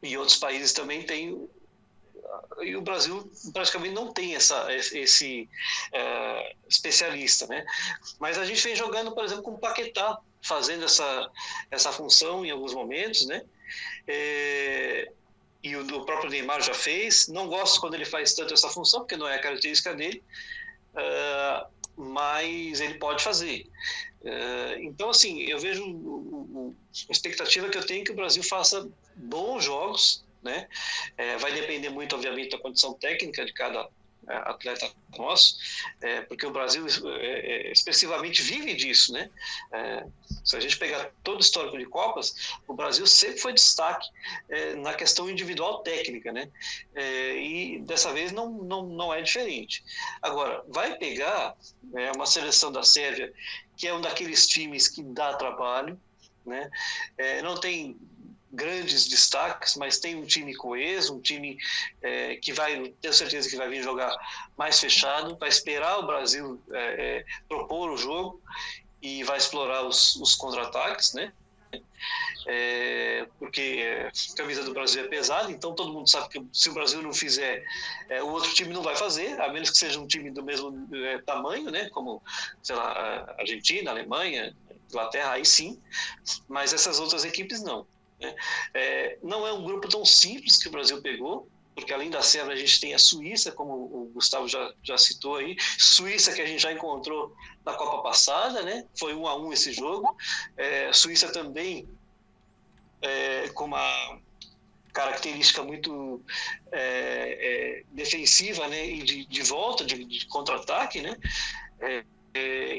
E outros países também têm. E o Brasil praticamente não tem esse especialista, né? Mas a gente vem jogando, por exemplo, com o Paquetá, fazendo essa função em alguns momentos, né? E o próprio Neymar já fez. Não gosto quando ele faz tanto essa função, porque não é a característica dele, mas ele pode fazer. Então, assim, eu vejo a expectativa que eu tenho é que o Brasil faça bons jogos, né? Vai depender muito, obviamente, da condição técnica de cada atleta nosso, porque o Brasil expressivamente vive disso, né? Se a gente pegar todo o histórico de Copas, o Brasil sempre foi destaque na questão individual técnica, né? E dessa vez não é diferente. Agora, vai pegar uma seleção da Sérvia, que é um daqueles times que dá trabalho, né? Não tem grandes destaques, mas tem um time coeso, um time que tenho certeza que vai vir jogar mais fechado, vai esperar o Brasil propor o jogo e vai explorar os contra-ataques, né? Porque a camisa do Brasil é pesada, então todo mundo sabe que se o Brasil não fizer, o outro time não vai fazer, a menos que seja um time do mesmo tamanho, né? Como, sei lá, a Argentina, a Alemanha, Inglaterra, aí sim, mas essas outras equipes não. Não é um grupo tão simples que o Brasil pegou, porque além da Sérvia a gente tem a Suíça, como o Gustavo já citou aí, Suíça que a gente já encontrou na Copa passada, né? Foi 1-1 esse jogo. Suíça também com uma característica muito defensiva, né? E de volta, de contra-ataque, né?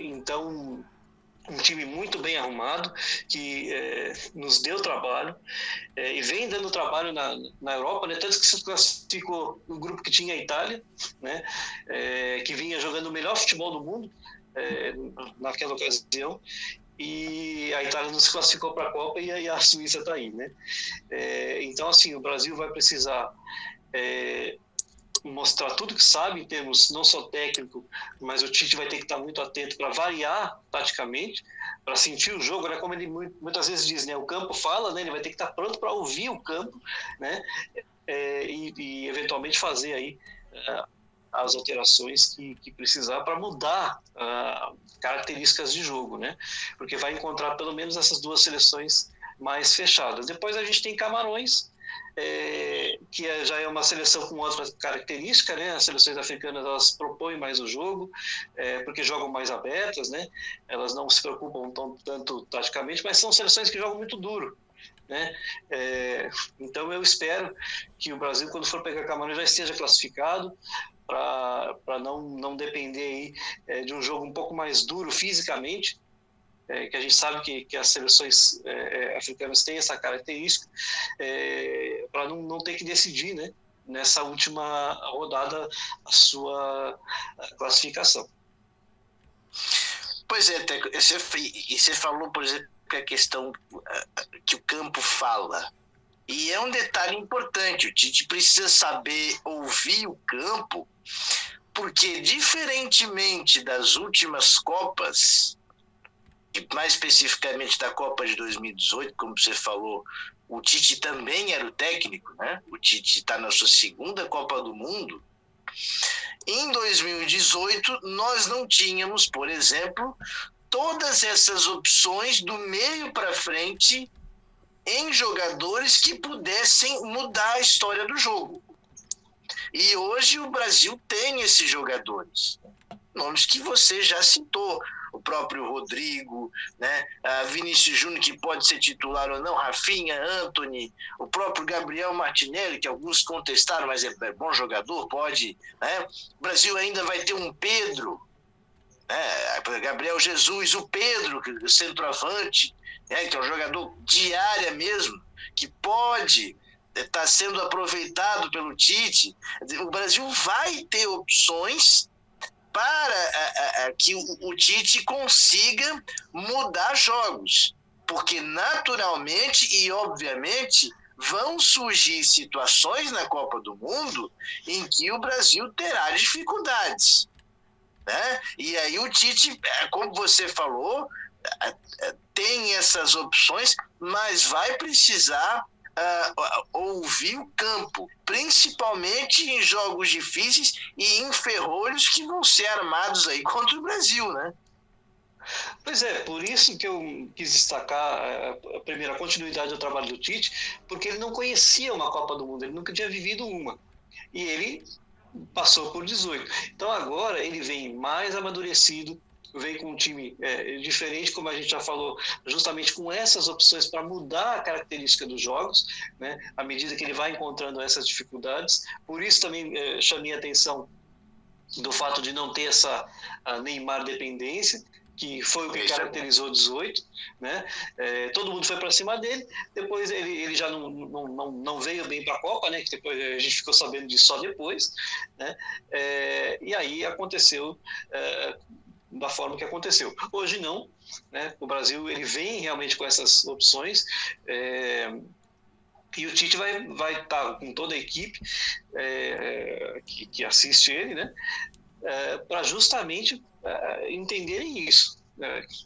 Então, um time muito bem arrumado, que nos deu trabalho, e vem dando trabalho na Europa, né? Tanto que se classificou no grupo que tinha a Itália, né? Que vinha jogando o melhor futebol do mundo naquela ocasião, e a Itália não se classificou para a Copa e a Suíça está aí, né? Então, assim, o Brasil vai precisar mostrar tudo que sabe em termos não só técnico, mas o Tite vai ter que estar muito atento para variar taticamente, para sentir o jogo, né? Como ele muitas vezes diz, né? O campo fala, né? Ele vai ter que estar pronto para ouvir o campo, né? E eventualmente fazer aí as alterações que precisar para mudar características de jogo, né? Porque vai encontrar pelo menos essas duas seleções mais fechadas. Depois a gente tem Camarões, que já é uma seleção com outra característica, né? As seleções africanas, elas propõem mais o jogo, porque jogam mais abertas, né? Elas não se preocupam tanto taticamente, mas são seleções que jogam muito duro, né? Então eu espero que o Brasil, quando for pegar Camarões, já esteja classificado, para não depender aí, de um jogo um pouco mais duro fisicamente, que a gente sabe que as seleções africanas têm essa característica, para não ter que decidir, né, nessa última rodada a sua classificação. Pois é, Teco, você falou, por exemplo, que a questão que o campo fala. E é um detalhe importante, o Tite precisa saber ouvir o campo, porque diferentemente das últimas Copas, e mais especificamente da Copa de 2018, como você falou, o Tite também era o técnico, né? O Tite está na sua segunda Copa do Mundo. Em 2018, nós não tínhamos, por exemplo, todas essas opções do meio para frente em jogadores que pudessem mudar a história do jogo. E hoje o Brasil tem esses jogadores, nomes que você já citou, o próprio Rodrigo, né? Vinícius Júnior, que pode ser titular ou não, Rafinha, Antony, o próprio Gabriel Martinelli, que alguns contestaram, mas é bom jogador, pode, né? O Brasil ainda vai ter um Pedro, né? Gabriel Jesus, o Pedro, o centroavante, né? Que é um jogador de área mesmo, que pode estar sendo aproveitado pelo Tite. O Brasil vai ter opções para que o Tite consiga mudar jogos, porque naturalmente e obviamente vão surgir situações na Copa do Mundo em que o Brasil terá dificuldades, né? E aí o Tite, como você falou, tem essas opções, mas vai precisar ouvir o campo, principalmente em jogos difíceis e em ferrolhos que vão ser armados aí contra o Brasil, né? Pois é, por isso que eu quis destacar a primeira continuidade do trabalho do Tite, porque ele não conhecia uma Copa do Mundo, ele nunca tinha vivido uma, e ele passou por 18. Então agora ele vem mais amadurecido, vem com um time diferente, como a gente já falou, justamente com essas opções para mudar a característica dos jogos, né, à medida que ele vai encontrando essas dificuldades. Por isso também chamei a atenção do fato de não ter essa Neymar dependência, que foi o que caracterizou o 18, né? Todo mundo foi para cima dele, depois ele já não veio bem para a Copa, né? Que depois a gente ficou sabendo disso só depois, né? E aí aconteceu da forma que aconteceu. Hoje não, né? O Brasil ele vem realmente com essas opções, e o Tite vai estar com toda a equipe que assiste ele, né? Para justamente entenderem isso,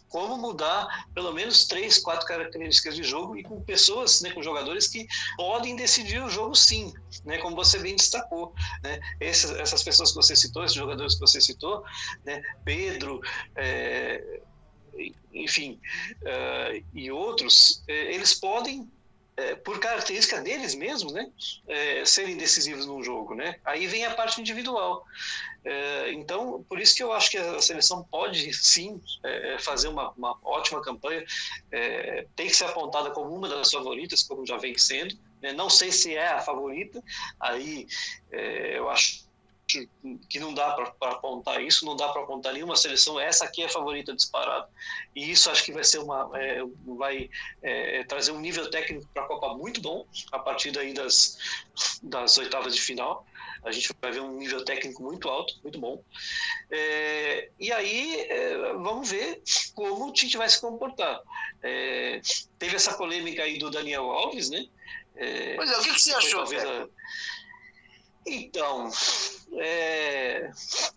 como mudar pelo menos 3, 4 características de jogo, e com pessoas, né, com jogadores que podem decidir o jogo sim, né, como você bem destacou, né, essas pessoas que você citou, esses jogadores que você citou, né, Pedro, enfim, e outros, eles podem, por característica deles mesmos, né, serem decisivos num jogo, né? Aí vem a parte individual. Então, por isso que eu acho que a seleção pode sim fazer uma ótima campanha, tem que ser apontada como uma das favoritas, como já vem sendo, né? Não sei se é a favorita, aí eu acho que não dá para apontar isso, não dá para apontar nenhuma seleção, essa aqui é a favorita disparada, e isso acho que vai ser vai trazer um nível técnico para a Copa muito bom, a partir daí das oitavas de final, a gente vai ver um nível técnico muito alto, muito bom, e aí vamos ver como o Tite vai se comportar. Teve essa polêmica aí do Daniel Alves, né? Pois é, o que você achou, velho? Então,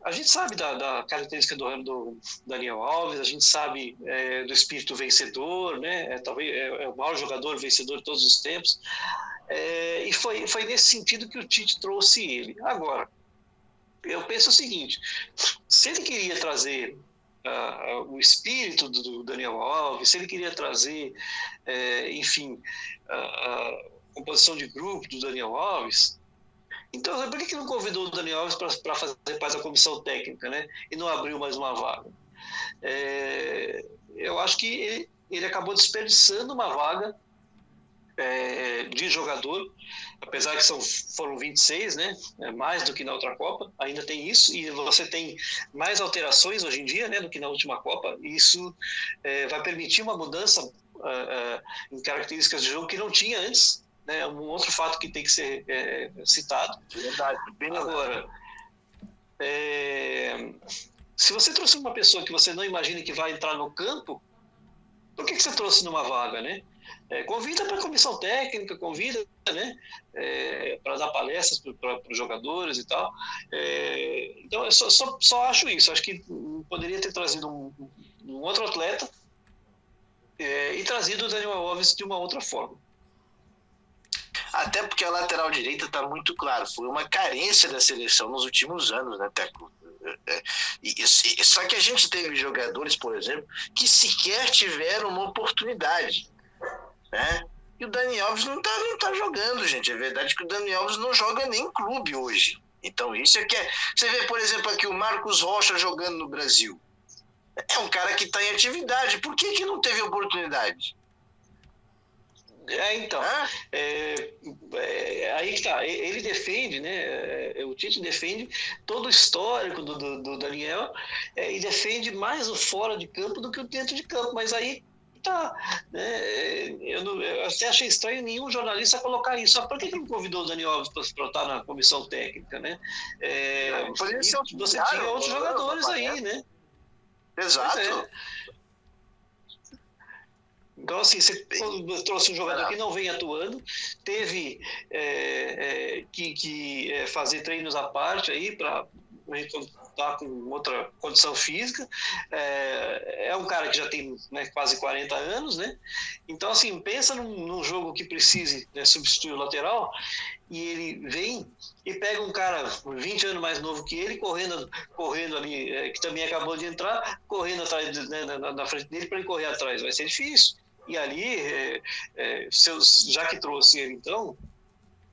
a gente sabe da característica do Daniel Alves, a gente sabe do espírito vencedor, né? Talvez é o maior jogador vencedor de todos os tempos, e foi nesse sentido que o Tite trouxe ele. Agora, eu penso o seguinte, se ele queria trazer o espírito do Daniel Alves, se ele queria trazer, enfim, a composição de grupo do Daniel Alves, então, por que não convidou o Daniel Alves para fazer parte da comissão técnica, né? E não abriu mais uma vaga? Eu acho que ele acabou desperdiçando uma vaga de jogador, apesar que foram 26, né? Mais do que na outra Copa, ainda tem isso, e você tem mais alterações hoje em dia, né, do que na última Copa, e isso vai permitir uma mudança em características de jogo que não tinha antes, né? Um outro fato que tem que ser citado. Verdade, bem agora. Se você trouxe uma pessoa que você não imagina que vai entrar no campo, por que você trouxe numa vaga, né? Convida para a comissão técnica, convida, né, para dar palestras para os jogadores e tal. Então, eu só acho isso. Acho que poderia ter trazido um outro atleta e trazido o Daniel Alves de uma outra forma. Até porque a lateral direita está muito claro, foi uma carência da seleção nos últimos anos, né, Teco? Só que a gente teve jogadores, por exemplo, que sequer tiveram uma oportunidade, né? E o Dani Alves não tá jogando, gente. É verdade que o Dani Alves não joga nem em clube hoje. Então isso é que é... Você vê, por exemplo, aqui o Marcos Rocha jogando no Brasil. É um cara que está em atividade. Por que não teve oportunidade? Então, aí que tá, ele defende, né, o Tite defende todo o histórico do Daniel, e defende mais o fora de campo do que o dentro de campo, mas aí tá, né, eu até achei estranho nenhum jornalista colocar isso. Por que não convidou o Daniel Alves para estar na comissão técnica, né? Você tinha outros jogadores aí, né? Exato. Então, assim, você trouxe um jogador que não vem atuando, teve que fazer treinos à parte aí para estar com outra condição física. É um cara que já tem, né, quase 40 anos, né? Então, assim, pensa num jogo que precise, né, substituir o lateral, e ele vem e pega um cara 20 anos mais novo que ele, correndo ali, que também acabou de entrar, correndo atrás, né, na frente dele para ele correr atrás. Vai ser difícil. E ali, já que trouxe ele, então,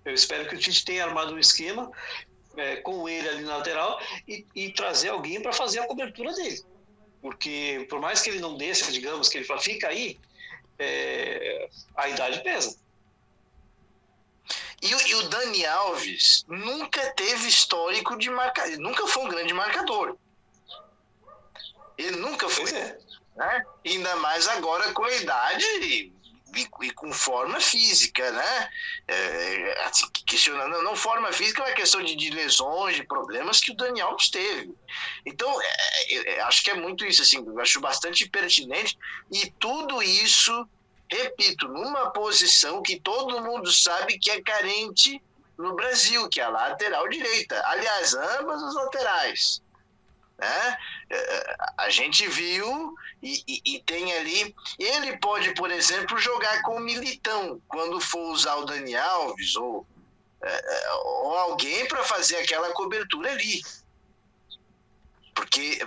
eu espero que o Tite tenha armado um esquema com ele ali na lateral e trazer alguém para fazer a cobertura dele. Porque, por mais que ele não desça, digamos, que ele fala, fica aí, a idade pesa. E o Dani Alves nunca teve histórico de marcar, ele nunca foi um grande marcador. Ele nunca foi. Né? Ainda mais agora com a idade e com forma física, né? Assim, questionando, não forma física, é uma questão de lesões, de problemas que o Dani Alves teve. Então, acho que é muito isso, assim, eu acho bastante pertinente, e tudo isso, repito, numa posição que todo mundo sabe que é carente no Brasil, que é a lateral direita. Aliás, ambas as laterais. Né? A gente viu e tem ali, ele pode, por exemplo, jogar com o Militão quando for usar o Dani Alves ou alguém para fazer aquela cobertura ali, porque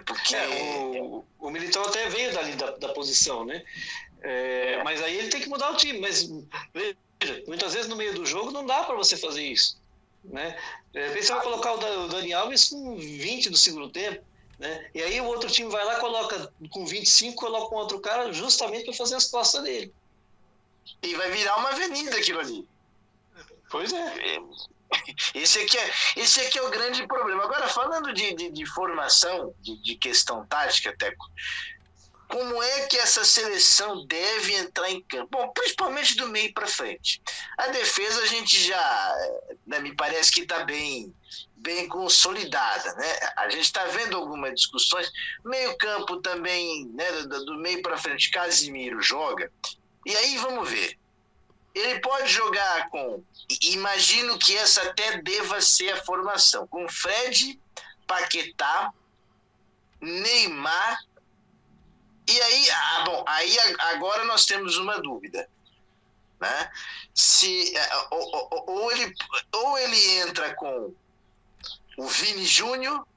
o Militão até veio dali da posição, né? Mas aí ele tem que mudar o time, mas veja, muitas vezes no meio do jogo não dá para você fazer isso, né? Você vai colocar o Dani Alves com 20 do segundo tempo, né? E aí o outro time vai lá, coloca com 25, coloca um outro cara justamente para fazer as costas dele. E vai virar uma avenida aquilo ali. Pois é. Esse aqui é o grande problema. Agora, falando de formação, de questão tática, Teco, como é que essa seleção deve entrar em campo? Bom, principalmente do meio para frente. A defesa a gente já, né, me parece que está bem consolidada, né? A gente está vendo algumas discussões. Meio campo também, né, do meio para frente, Casimiro joga. E aí vamos ver. Ele pode jogar com, imagino que essa até deva ser a formação, com Fred, Paquetá, Neymar. E aí, aí agora nós temos uma dúvida, né? Se ou ele entra com o Vini Júnior,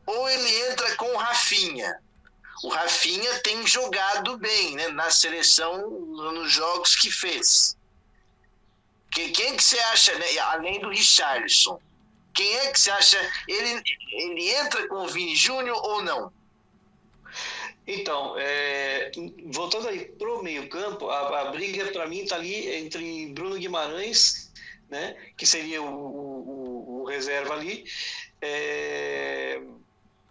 ou ele entra com o Rafinha. O Rafinha tem jogado bem, né, na seleção, nos jogos que fez. Quem que você acha, né, além do Richarlison? Quem é que você acha? Ele entra com o Vini Júnior ou não? Então, voltando aí pro meio-campo, a briga para mim está ali entre Bruno Guimarães, né, que seria o reserva ali,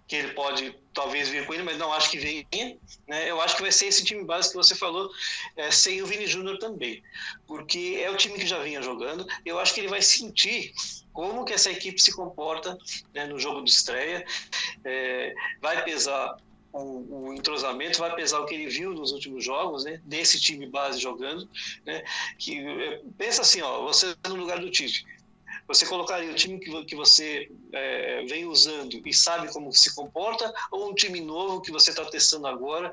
que ele pode talvez vir com ele, mas não acho que venha, né? Eu acho que vai ser esse time base que você falou, sem o Vini Júnior também, porque é o time que já vinha jogando. Eu acho que ele vai sentir como que essa equipe se comporta, né, no jogo de estreia, vai pesar o entrosamento, vai pesar o que ele viu nos últimos jogos, né, desse time base jogando, né, que pensa assim, ó, você no lugar do Tite, você colocaria o time que você vem usando e sabe como se comporta, ou um time novo que você está testando agora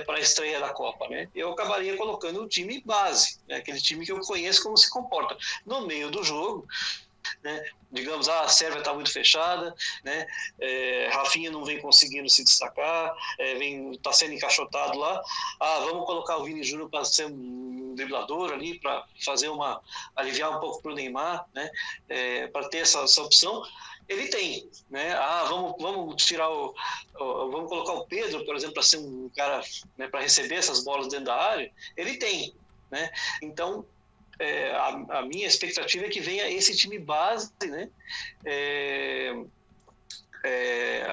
para a estreia da Copa, né? Eu acabaria colocando o time base, né? Aquele time que eu conheço como se comporta. No meio do jogo, né? Digamos, a Sérvia está muito fechada, né? Rafinha não vem conseguindo se destacar, está sendo encaixotado lá. Vamos colocar o Vini Júnior para ser um driblador ali, para fazer aliviar um pouco para o Neymar, né? Para ter essa opção. Ele tem, né? Vamos tirar vamos colocar o Pedro, por exemplo, para ser um cara, né, para receber essas bolas dentro da área. Ele tem, né? Então, a minha expectativa é que venha esse time base, né?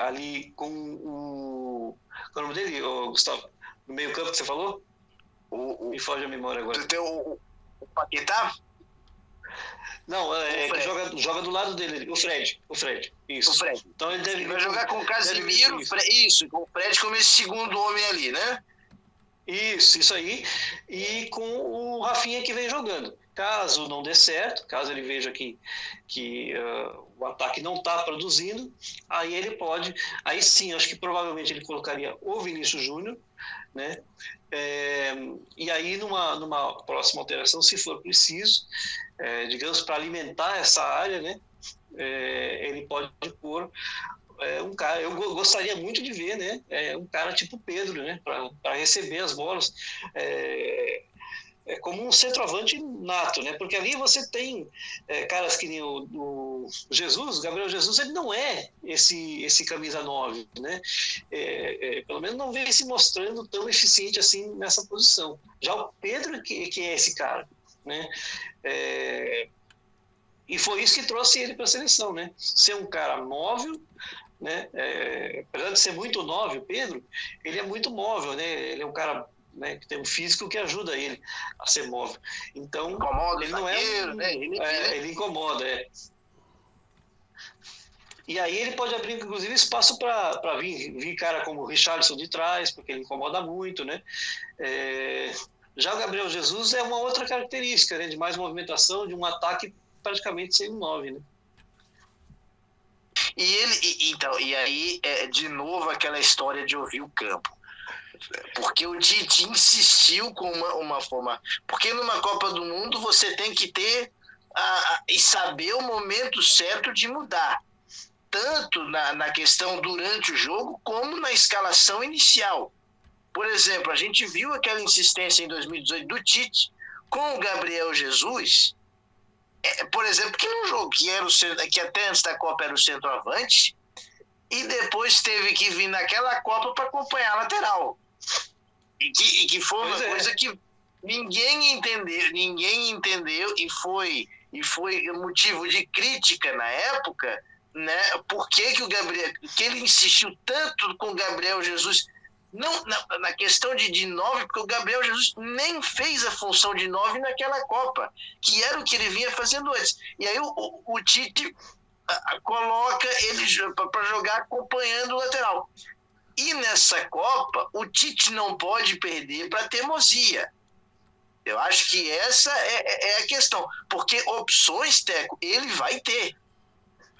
Ali com qual é o nome dele, Gustavo? No meio campo que você falou? Me foge a memória agora. Tu tem o Paquetá? Não, que joga do lado dele, o Fred. Isso. O Fred. Então ele vai jogar com o Casemiro, isso, com o Fred como esse segundo homem ali, né? Isso aí. E com o Rafinha que vem jogando. Caso não dê certo, caso ele veja que o ataque não está produzindo, aí ele pode. Aí sim, acho que provavelmente ele colocaria o Vinícius Júnior, né? E aí, numa próxima alteração, se for preciso, digamos, para alimentar essa área, né? Ele pode pôr um cara. Eu gostaria muito de ver, né? Um cara tipo Pedro, né? Para receber as bolas. Como um centroavante nato, né? Porque ali você tem caras que nem o Jesus, o Gabriel Jesus, ele não é esse camisa 9, né? Pelo menos não vem se mostrando tão eficiente assim nessa posição. Já o Pedro que é esse cara, né? E foi isso que trouxe ele para a seleção, né? Ser um cara móvel, né? Apesar de ser muito móvel, Pedro, ele é muito móvel, né? Ele é um cara, né, que tem um físico que ajuda ele a ser móvel. Então, incomoda ele não é né? ele incomoda, E aí ele pode abrir, inclusive, espaço para vir cara como o Richarlison de trás, porque ele incomoda muito, né? Já o Gabriel Jesus é uma outra característica, né, de mais movimentação, de um ataque praticamente sem um 9, né? E aí, de novo, aquela história de ouvir o campo. Porque o Tite insistiu com uma forma. Porque numa Copa do Mundo você tem que ter e saber o momento certo de mudar. Tanto na questão durante o jogo, como na escalação inicial. Por exemplo, a gente viu aquela insistência em 2018 do Tite com o Gabriel Jesus, por exemplo, que num jogo que até antes da Copa era o centroavante, e depois teve que vir naquela Copa para acompanhar a lateral. E que foi uma coisa que ninguém entendeu e foi motivo de crítica na época, né? Por que ele insistiu tanto com o Gabriel Jesus, não na questão de 9, porque o Gabriel Jesus nem fez a função de 9 naquela Copa, que era o que ele vinha fazendo antes. E aí o Tite coloca ele para jogar acompanhando o lateral. E nessa Copa, o Tite não pode perder para teimosia. Eu acho que essa é a questão. Porque opções, Teco, ele vai ter.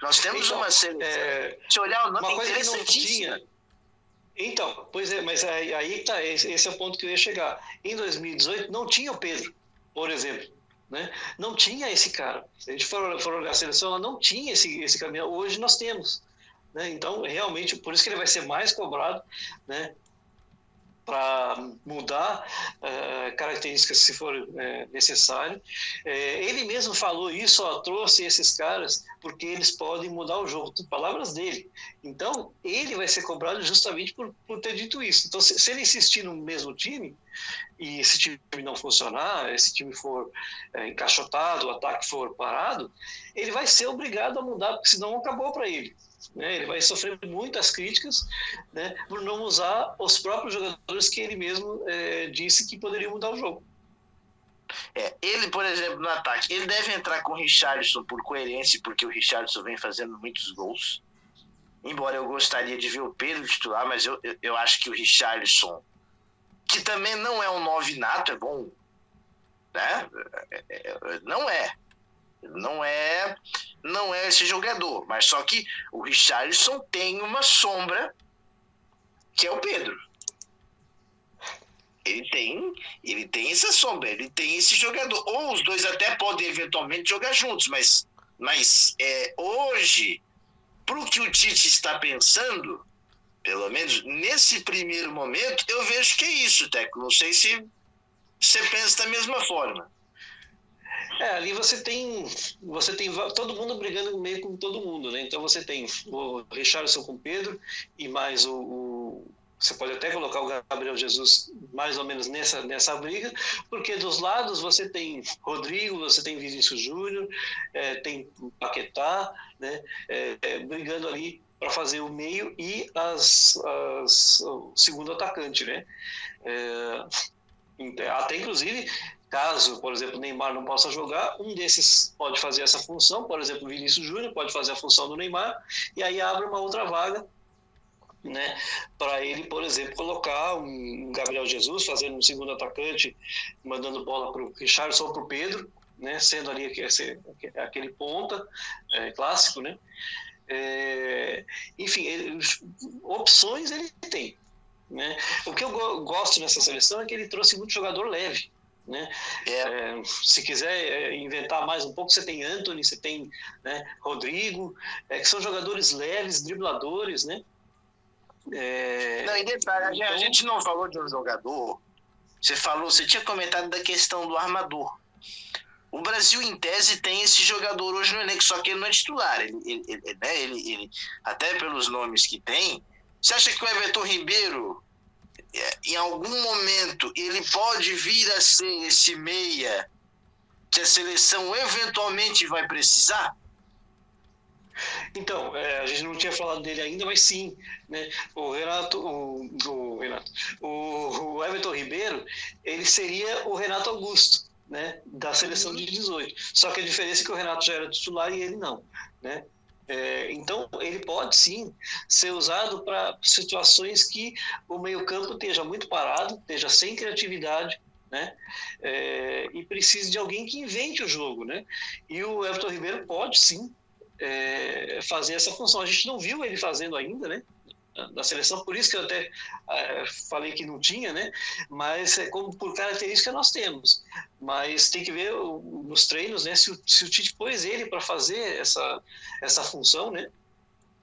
Nós temos uma seleção. Se olhar o nome, uma coisa que não tinha. Então, pois é, mas aí tá, esse é o ponto que eu ia chegar. Em 2018, não tinha o Pedro, por exemplo. Né? Não tinha esse cara. Se a gente for olhar a seleção, ela não tinha esse caminho. Hoje nós temos. Né? Então, realmente, por isso que ele vai ser mais cobrado, né? para mudar características se for necessário. Ele mesmo falou isso, trouxe esses caras porque eles podem mudar o jogo, palavras dele. Então, ele vai ser cobrado justamente por ter dito isso. Então, se ele insistir no mesmo time, e esse time não funcionar, esse time for encaixotado, o ataque for parado, ele vai ser obrigado a mudar, porque senão acabou para ele. Né? Ele vai sofrer muitas críticas, né, por não usar os próprios jogadores que ele mesmo disse que poderiam mudar o jogo. Ele, por exemplo, no ataque, ele deve entrar com o Richarlison por coerência, porque o Richarlison vem fazendo muitos gols. Embora eu gostaria de ver o Pedro titular, mas eu acho que o Richarlison, que também não é um 9 nato, é bom, né? Não é esse jogador, mas só que o Richarlison tem uma sombra que é o Pedro. Ele tem essa sombra, ele tem esse jogador. Ou os dois até podem eventualmente jogar juntos, mas hoje, para o que o Tite está pensando, pelo menos nesse primeiro momento, eu vejo que é isso, Teco. Não sei se você pensa da mesma forma. Ali você tem todo mundo brigando meio com todo mundo, né? Então você tem o Richarlison com o Pedro e mais você pode até colocar o Gabriel Jesus mais ou menos nessa briga, porque dos lados você tem Rodrigo, você tem Vinícius Júnior, tem Paquetá, né? Brigando ali para fazer o meio e o segundo atacante, né? Até inclusive, caso, por exemplo, o Neymar não possa jogar, um desses pode fazer essa função, por exemplo, o Vinícius Júnior pode fazer a função do Neymar, e aí abre uma outra vaga, né, para ele, por exemplo, colocar um Gabriel Jesus fazendo um segundo atacante, mandando bola para o Richarlison ou para o Pedro, né, sendo ali aquele ponta clássico, né? Enfim, opções ele tem, né? O que eu gosto nessa seleção é que ele trouxe muito jogador leve, né? Se quiser inventar mais um pouco, você tem Antony, você tem, né, Rodrigo, que são jogadores leves, dribladores, né? Não, e detalhe, a gente não falou de um jogador. Você tinha comentado da questão do armador. O Brasil, em tese, tem esse jogador hoje no elenco, só que ele não é titular. Ele até pelos nomes que tem. Você acha que o Everton Ribeiro, em algum momento, ele pode vir a ser esse meia que a seleção eventualmente vai precisar? Então, a gente não tinha falado dele ainda, mas sim, né? O Everton Ribeiro, ele seria o Renato Augusto, né, da seleção de 18. Só que a diferença é que o Renato já era titular e ele não, né? Então, ele pode sim ser usado para situações que o meio-campo esteja muito parado, esteja sem criatividade, né? E precise de alguém que invente o jogo, né? E o Everton Ribeiro pode sim fazer essa função. A gente não viu ele fazendo ainda, né, da seleção, por isso que eu até falei que não tinha, né, mas como por característica nós temos, mas tem que ver nos treinos, né, se o Tite pôs ele para fazer essa função, né,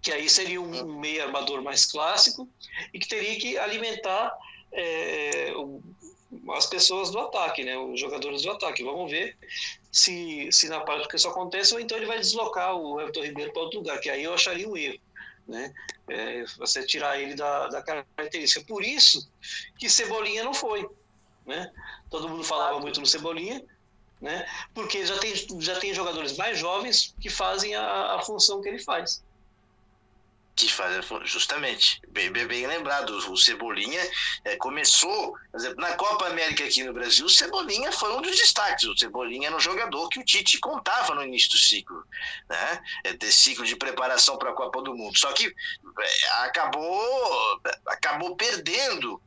que aí seria um meio armador mais clássico e que teria que alimentar as pessoas do ataque, né, os jogadores do ataque. Vamos ver se na prática isso acontece, ou então ele vai deslocar o Everton Ribeiro para outro lugar, que aí eu acharia um erro, né? Você tirar ele da característica. Por isso que Cebolinha não foi, né? Todo mundo falava muito no Cebolinha, né? Porque já tem jogadores mais jovens que fazem a função que ele faz. Justamente, bem lembrado, o Cebolinha começou, por exemplo, na Copa América aqui no Brasil, o Cebolinha foi um dos destaques. O Cebolinha era um jogador que o Tite contava no início do ciclo, né? Desse ciclo de preparação para a Copa do Mundo. Só que acabou perdendo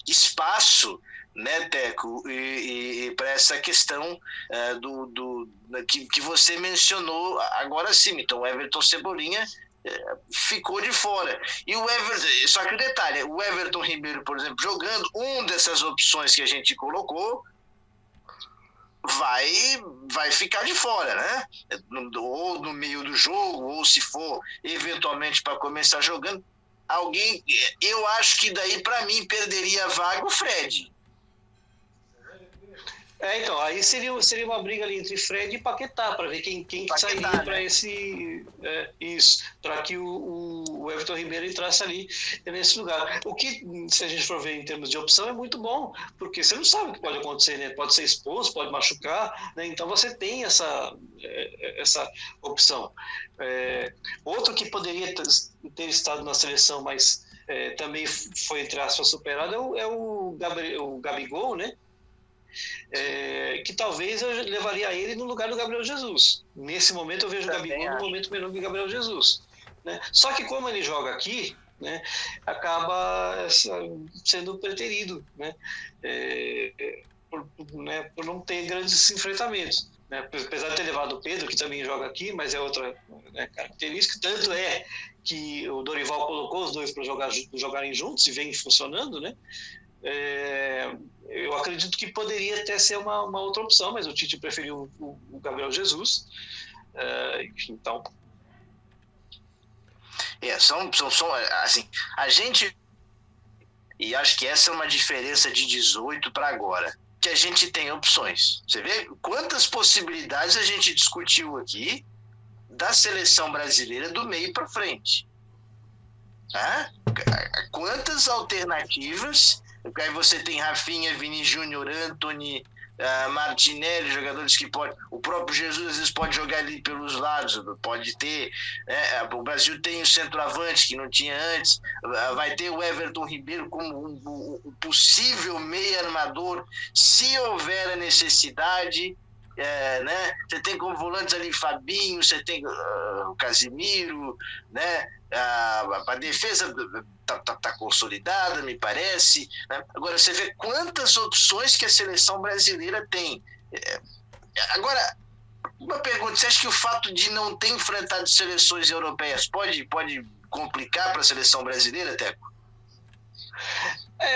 espaço, né, Teco, e para essa questão que você mencionou agora sim. Então, o Everton Cebolinha ficou de fora. E o Everton, só que o detalhe, o Everton Ribeiro, por exemplo, jogando dessas opções que a gente colocou, vai ficar de fora, né? Ou no meio do jogo, ou se for eventualmente para começar jogando. alguém, eu acho que daí para mim perderia a vaga o Fred. Então, aí seria uma briga ali entre Fred e Paquetá, para ver quem sairia, né, para esse. Isso, para que o Everton Ribeiro entrasse ali nesse lugar. O que, se a gente for ver em termos de opção, é muito bom, porque você não sabe o que pode acontecer, né? Pode ser expulso, pode machucar, né? Então você tem essa opção. Outro que poderia ter estado na seleção, mas também foi, entre aspas, superado, é o Gabigol, né? Que talvez eu levaria ele no lugar do Gabriel Jesus. Nesse momento eu vejo o Gabigol no momento melhor que o Gabriel Jesus, né? Só que como ele joga aqui, né, acaba sendo preterido, né? Por não ter grandes enfrentamentos, né? Apesar de ter levado o Pedro, que também joga aqui, mas é outra, né, característica. Tanto é que o Dorival colocou os dois para jogarem juntos e vem funcionando, né? Eu acredito que poderia até ser uma outra opção, mas o Tite preferiu o Gabriel Jesus. Então, são assim, a gente, e acho que essa é uma diferença de 18 para agora, que a gente tem opções. Você vê quantas possibilidades a gente discutiu aqui da seleção brasileira do meio para frente. Quantas alternativas. Aí você tem Rafinha, Vini Júnior, Antony, Martinelli, jogadores que podem. O próprio Jesus às vezes pode jogar ali pelos lados, pode ter. O Brasil tem o centroavante que não tinha antes, vai ter o Everton Ribeiro como um possível meio armador, se houver a necessidade. Né? Você tem como volantes ali Fabinho, você tem o Casimiro, né? A defesa tá consolidada, me parece, né? Agora você vê quantas opções que a seleção brasileira tem. Agora, uma pergunta: você acha que o fato de não ter enfrentado seleções europeias pode complicar para a seleção brasileira, Teco?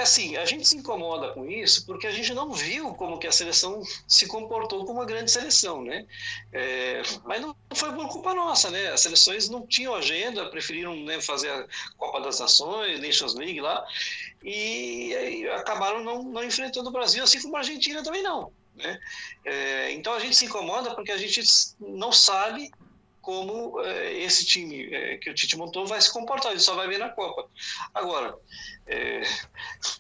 Assim, a gente se incomoda com isso porque a gente não viu como que a seleção se comportou como uma grande seleção, né? Mas não foi por culpa nossa, né? As seleções não tinham agenda, preferiram, né, fazer a Copa das Nações, Nations League lá, e acabaram não enfrentando o Brasil, assim como a Argentina também não, né? Então a gente se incomoda porque a gente não sabe como esse time que o Tite montou vai se comportar, ele só vai ver na Copa. Agora,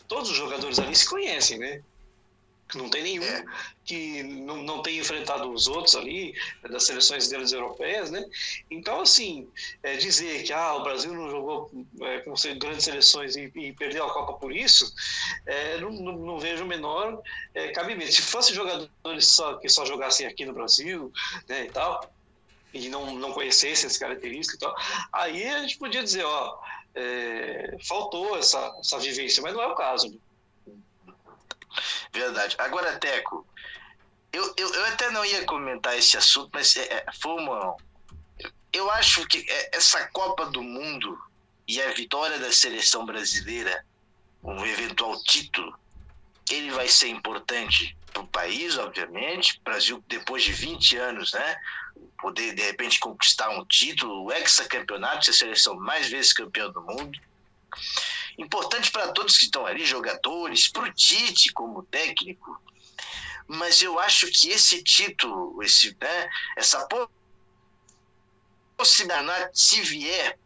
todos os jogadores ali se conhecem, né? Não tem nenhum que não tenha enfrentado os outros ali, das seleções deles europeias, né? Então, assim, dizer que o Brasil não jogou com grandes seleções e perdeu a Copa por isso, não vejo o menor cabimento. Se fossem jogadores que só jogassem aqui no Brasil, né, e tal, e não conhecessem as características e tal, aí a gente podia dizer, faltou essa vivência, mas não é o caso, né? Verdade. Agora, Teco, eu até não ia comentar esse assunto, mas eu acho que essa Copa do Mundo e a vitória da seleção brasileira, um eventual título, ele vai ser importante para o país, obviamente. O Brasil, depois de 20 anos, né, poder de repente conquistar um título, o hexacampeonato, ser a seleção mais vezes campeã do mundo. Importante para todos que estão ali, jogadores, para o Tite como técnico. Mas eu acho que esse título, essa possibilidade, se vier,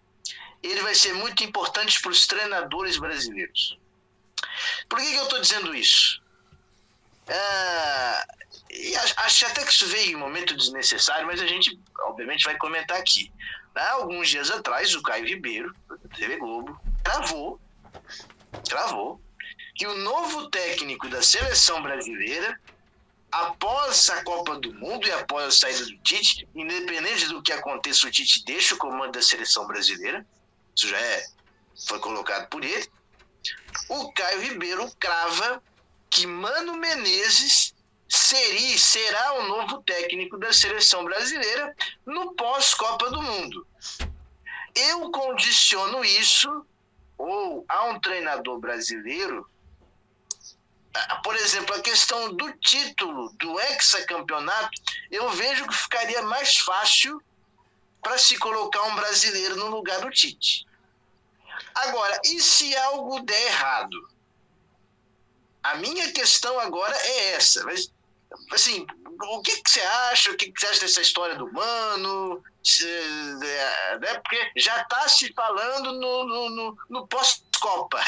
ele vai ser muito importante para os treinadores brasileiros. Por que eu estou dizendo isso? E acho até que isso veio em um momento desnecessário, mas a gente obviamente vai comentar aqui. Há alguns dias atrás, o Caio Ribeiro, da TV Globo, cravou que o novo técnico da seleção brasileira, após a Copa do Mundo e após a saída do Tite, independente do que aconteça, o Tite deixa o comando da seleção brasileira, isso já foi colocado por ele. O Caio Ribeiro crava que Mano Menezes será o novo técnico da seleção brasileira no pós-Copa do Mundo. Eu condiciono isso a um treinador brasileiro, por exemplo, a questão do título, do hexacampeonato, eu vejo que ficaria mais fácil para se colocar um brasileiro no lugar do Tite. Agora, e se algo der errado? A minha questão agora é essa. Mas, assim, o que você acha? O que você acha dessa história do Mano? Né? Porque já está se falando no pós-Copa.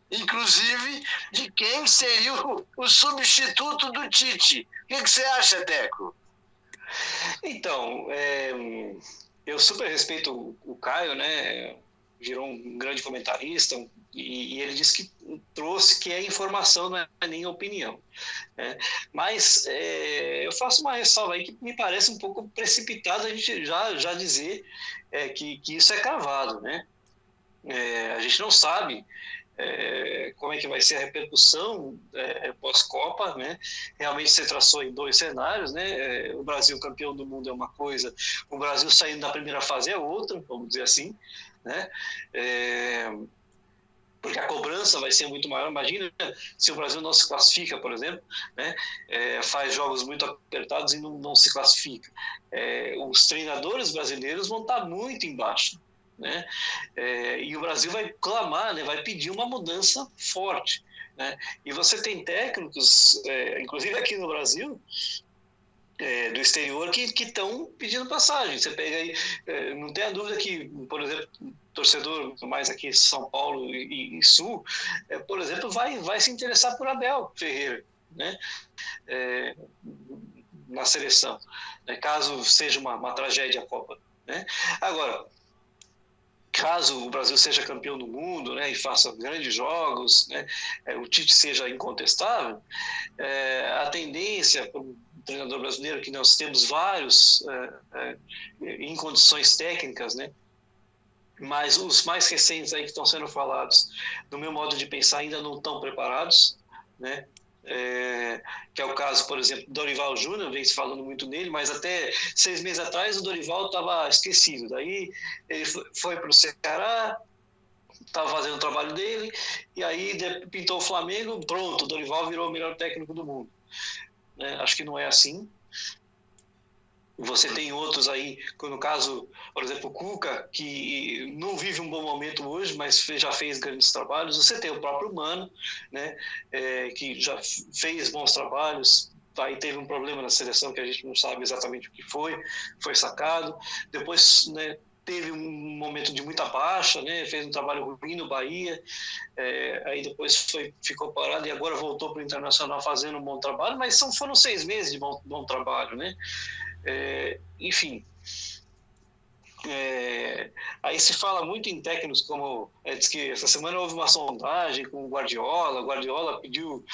Inclusive de quem seria o substituto do Tite. O que você acha, Teco? Então, eu super respeito o Caio, né? Virou um grande comentarista, e ele disse que trouxe que é informação, não é nem opinião, né? Mas eu faço uma ressalva aí que me parece um pouco precipitado a gente já dizer que isso é cravado, né? A gente não sabe como é que vai ser a repercussão pós-Copa, né? Realmente você traçou em 2 cenários, né? O Brasil campeão do mundo é uma coisa, o Brasil saindo da primeira fase é outra, vamos dizer assim, né? Porque a cobrança vai ser muito maior. Imagina se o Brasil não se classifica, por exemplo, né? Faz jogos muito apertados e não se classifica. Os treinadores brasileiros vão estar muito embaixo, né? E o Brasil vai clamar, né? Vai pedir uma mudança forte, né? E você tem técnicos, inclusive aqui no Brasil, do exterior, que estão pedindo passagem. Você pega aí, não tenha dúvida que, por exemplo, torcedor mais aqui São Paulo e Sul, por exemplo, vai se interessar por Abel Ferreira, né? Na seleção, né? Caso seja uma tragédia a Copa, né? Agora, caso o Brasil seja campeão do mundo, né, e faça grandes jogos, né, o Tite seja incontestável, a tendência para o treinador brasileiro, que nós temos vários em condições técnicas, né, mas os mais recentes aí que estão sendo falados, do meu modo de pensar, ainda não estão preparados, né? Que é o caso, por exemplo, do Dorival Júnior, vem se falando muito nele, mas até 6 meses atrás o Dorival estava esquecido. Daí ele foi para o Ceará, estava fazendo o trabalho dele, e aí pintou o Flamengo, pronto, o Dorival virou o melhor técnico do mundo, né? Acho que não é assim. Você tem outros aí, no caso, por exemplo, o Cuca, que não vive um bom momento hoje, mas já fez grandes trabalhos. Você tem o próprio Mano, né, que já fez bons trabalhos. Aí teve um problema na seleção que a gente não sabe exatamente o que foi sacado. Depois, né, teve um momento de muita baixa, né, fez um trabalho ruim no Bahia, aí depois ficou parado e agora voltou para o Internacional fazendo um bom trabalho, mas foram 6 meses de bom trabalho, né? Enfim, aí se fala muito em técnicos como, diz que essa semana houve uma sondagem com o Guardiola pediu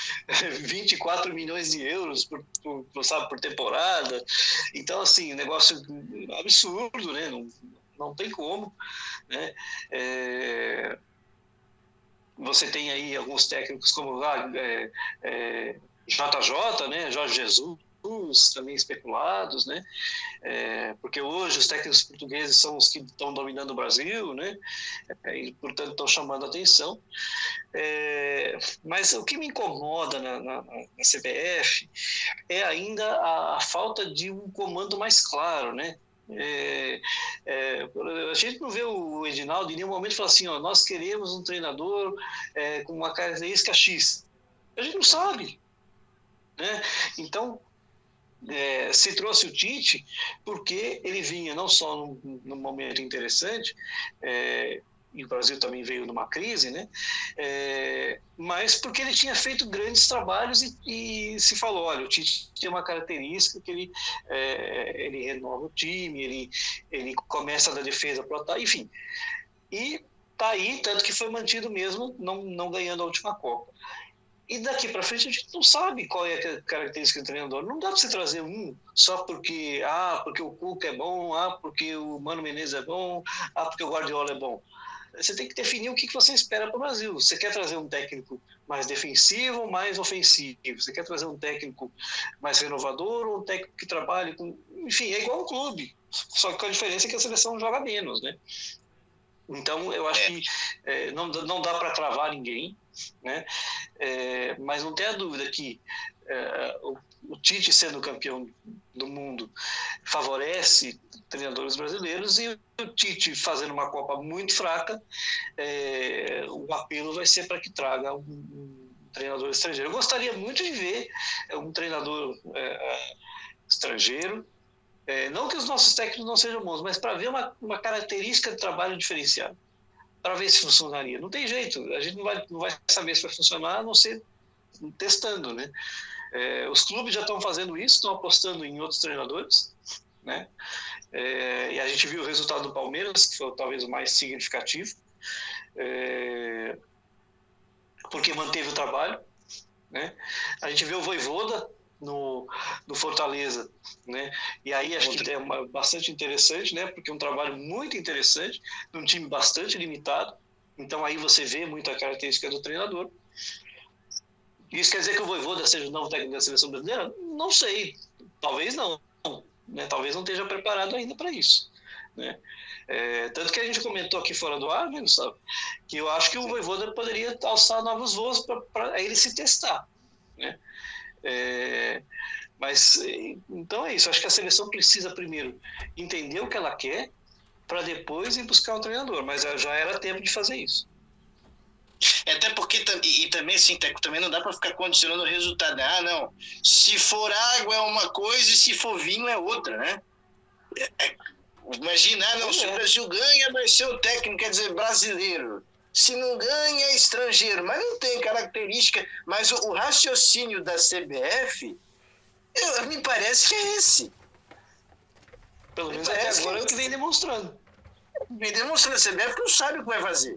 24 milhões de euros por temporada. Então, assim, negócio absurdo, né? Não tem como, né? Você tem aí alguns técnicos como JJ, né? Jorge Jesus, também especulados, né? Porque hoje os técnicos portugueses são os que estão dominando o Brasil, né? E, portanto, estão chamando a atenção. Mas o que me incomoda na CBF é ainda a falta de um comando mais claro, né? A gente não vê o Edinaldo em nenhum momento falar assim, ó, nós queremos um treinador com uma característica X. A gente não sabe, né? Então, se trouxe o Tite porque ele vinha não só num momento interessante, e o Brasil também veio numa crise, né? Mas porque ele tinha feito grandes trabalhos e se falou, olha, o Tite tem uma característica que ele renova o time, ele começa da defesa para o ataque, enfim. E tá aí, tanto que foi mantido mesmo, não ganhando a última Copa. E daqui para frente a gente não sabe qual é a característica do treinador. Não dá para você trazer um só porque o Cuca é bom, porque o Mano Menezes é bom, porque o Guardiola é bom. Você tem que definir o que você espera para o Brasil. Você quer trazer um técnico mais defensivo ou mais ofensivo? Você quer trazer um técnico mais renovador ou um técnico que trabalhe com... Enfim, é igual um clube, só que com a diferença é que a seleção joga menos, né? Então, eu acho que não dá para travar ninguém, né? Mas não tenha dúvida que o Tite sendo campeão do mundo favorece treinadores brasileiros, e o Tite fazendo uma Copa muito fraca, o apelo vai ser para que traga um treinador estrangeiro. Eu gostaria muito de ver um treinador estrangeiro, não que os nossos técnicos não sejam bons, mas para ver uma característica de trabalho diferenciada, para ver se funcionaria. Não tem jeito, a gente não vai saber se vai funcionar, a não ser testando, né? Os clubes já estão fazendo isso, estão apostando em outros treinadores, né? E a gente viu o resultado do Palmeiras, que foi talvez o mais significativo, porque manteve o trabalho, né? A gente vê o Vojvoda no Fortaleza, né? E aí acho que é bastante interessante, né? Porque é um trabalho muito interessante, num time bastante limitado. Então aí você vê muita característica do treinador. Isso quer dizer que o Vojvoda seja o novo técnico da seleção brasileira? Não sei, talvez não, né? Talvez não esteja preparado ainda para isso, né? Tanto que a gente comentou aqui fora do ar, né, Gustavo, que eu acho que o Vojvoda poderia alçar novos voos para ele se testar, né? Mas então é isso, acho que a seleção precisa primeiro entender o que ela quer para depois ir buscar um treinador, mas já era tempo de fazer isso. Até porque, e também assim, também não dá para ficar condicionando o resultado. Não, se for água é uma coisa e se for vinho é outra, né? Imagina, se o Brasil ganha, vai ser o técnico, quer dizer, brasileiro. Se não ganha, é estrangeiro. Mas não tem característica. Mas o raciocínio da CBF, me parece que é esse. Pelo menos até agora é o que vem demonstrando. Vem demonstrando, a CBF não sabe o que vai fazer.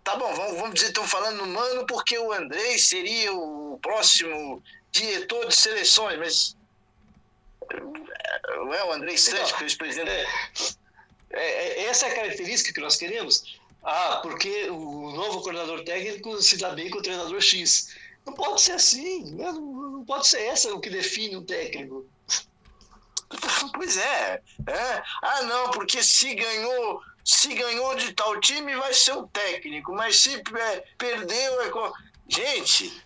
Tá bom, vamos dizer, estão falando no Mano porque o Andrei seria o próximo diretor de seleções, mas não é o Andrei Santos, que é o ex-presidente. Essa é a característica que nós queremos. Porque o novo coordenador técnico se dá bem com o treinador X. Não pode ser assim, né? Não pode ser essa o que define um técnico. Pois é. Não, porque se ganhou de tal time vai ser o técnico, mas se perdeu Gente,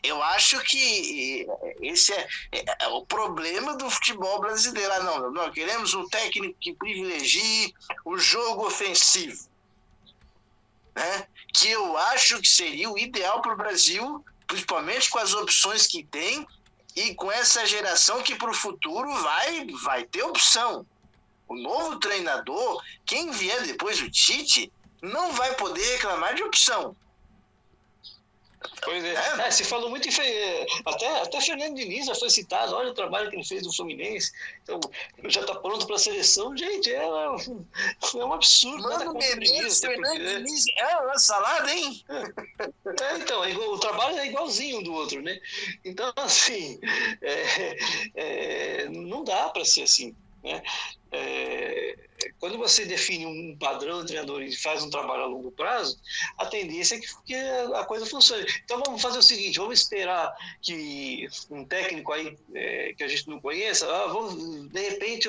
eu acho que esse é o problema do futebol brasileiro. Não, queremos um técnico que privilegie o jogo ofensivo, né? Que eu acho que seria o ideal para o Brasil, principalmente com as opções que tem e com essa geração que para o futuro vai ter opção. O novo treinador, quem vier depois do Tite, não vai poder reclamar de opção. Pois é. Se falou muito em até Fernando Diniz já foi citado. Olha o trabalho que ele fez no Fluminense. Então, já está pronto para a seleção. Gente, é um absurdo. Mano, Fernando Diniz é uma salada, hein? Então, o trabalho é igualzinho um do outro, né? Então, assim, não dá para ser assim, né? Quando você define um padrão de treinador e faz um trabalho a longo prazo, a tendência é que a coisa funcione. Então vamos fazer o seguinte, vamos esperar que um técnico aí que a gente não conheça, de repente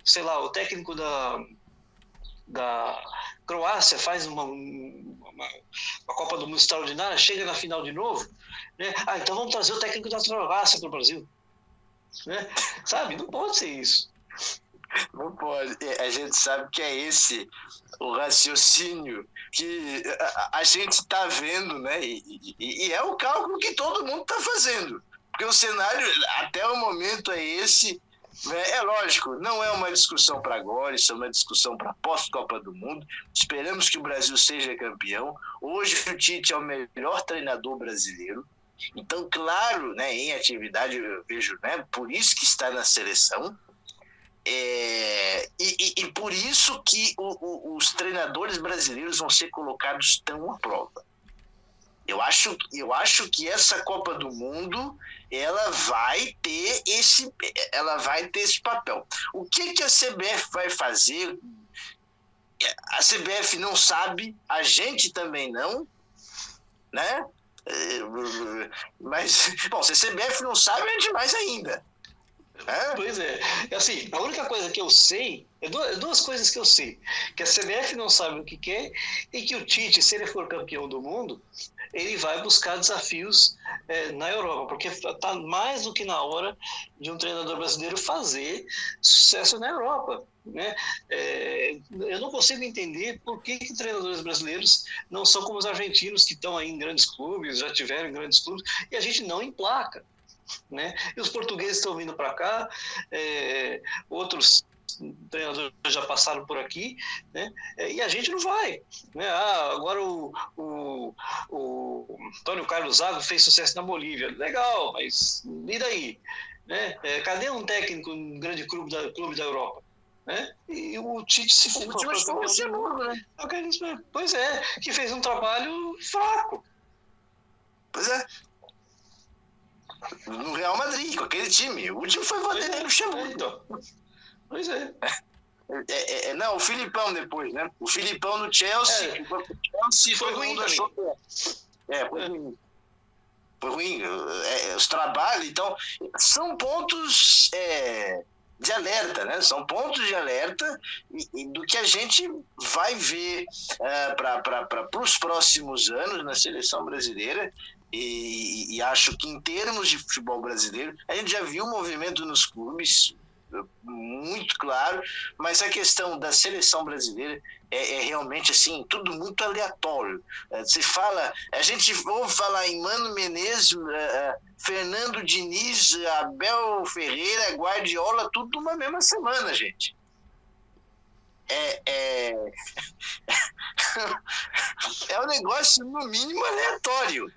sei lá, o técnico da Croácia faz uma Copa do Mundo extraordinária, chega na final de novo, né? Então vamos trazer o técnico da Croácia para o Brasil, né? Sabe, não pode ser isso. Não pode. A gente sabe que é esse o raciocínio que a gente está vendo, né? E é o cálculo que todo mundo está fazendo. Porque o cenário, até o momento, é esse. Né? É lógico, não é uma discussão para agora, isso é uma discussão para pós-Copa do Mundo. Esperamos que o Brasil seja campeão. Hoje o Tite é o melhor treinador brasileiro. Então, claro, né, em atividade, eu vejo, né, por isso que está na seleção. E por isso que os treinadores brasileiros vão ser colocados tão à prova. Eu acho que essa Copa do Mundo ela vai ter esse papel. O que a CBF vai fazer? A CBF não sabe, a gente também não, né? Mas, bom, se a CBF não sabe, é demais ainda. Pois é. Assim, a única coisa que eu sei, duas coisas que eu sei, que a CBF não sabe o que quer e que o Tite, se ele for campeão do mundo, ele vai buscar desafios na Europa, porque está mais do que na hora de um treinador brasileiro fazer sucesso na Europa. Né? Eu não consigo entender por que treinadores brasileiros não são como os argentinos, que estão aí em grandes clubes, já tiveram em grandes clubes, e a gente não emplaca. Né? E os portugueses estão vindo para cá, outros treinadores já passaram por aqui, né? E a gente não vai. Né? Agora o Antônio Carlos Zago fez sucesso na Bolívia. Legal, mas e daí? Né? Cadê um técnico em um grande clube da Europa? Né? E o Tite se foi o Luxemburgo, né? Pois é, que fez um trabalho fraco. Pois é. No Real Madrid, com aquele time. O último foi Vanderlei Luxemburgo. Então. Pois é. Não, o Filipão depois, né? O Filipão no Chelsea. Foi ruim também. Foi ruim. Foi ruim. Os trabalhos, então, são pontos de alerta, né? São pontos de alerta do que a gente vai ver para os próximos anos na seleção brasileira. E acho que em termos de futebol brasileiro, a gente já viu o movimento nos clubes muito claro, mas a questão da seleção brasileira é realmente assim, tudo muito aleatório. Se fala, a gente ouve falar em Mano Menezes, Fernando Diniz, Abel Ferreira, Guardiola, tudo numa mesma semana, gente. É um negócio, no mínimo, aleatório.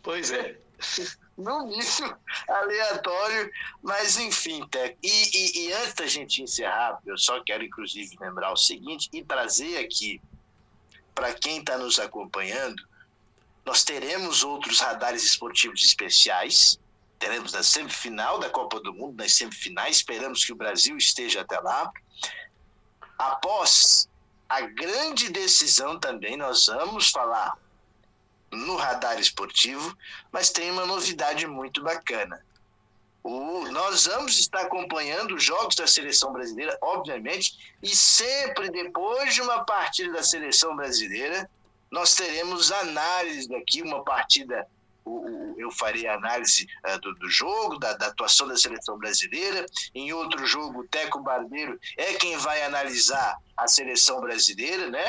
Pois é. No mínimo aleatório, mas enfim, Teco. E antes da gente encerrar, eu só quero inclusive lembrar o seguinte e trazer aqui para quem está nos acompanhando, nós teremos outros radares esportivos especiais, teremos na semifinal da Copa do Mundo, nas semifinais, esperamos que o Brasil esteja até lá. Após a grande decisão também, nós vamos falar no radar esportivo, mas tem uma novidade muito bacana. Nós vamos estar acompanhando os jogos da seleção brasileira, obviamente, e sempre depois de uma partida da seleção brasileira, nós teremos análise daqui, uma partida, eu farei a análise do jogo, da atuação da seleção brasileira. Em outro jogo, o Teco Barbeiro é quem vai analisar a seleção brasileira, né?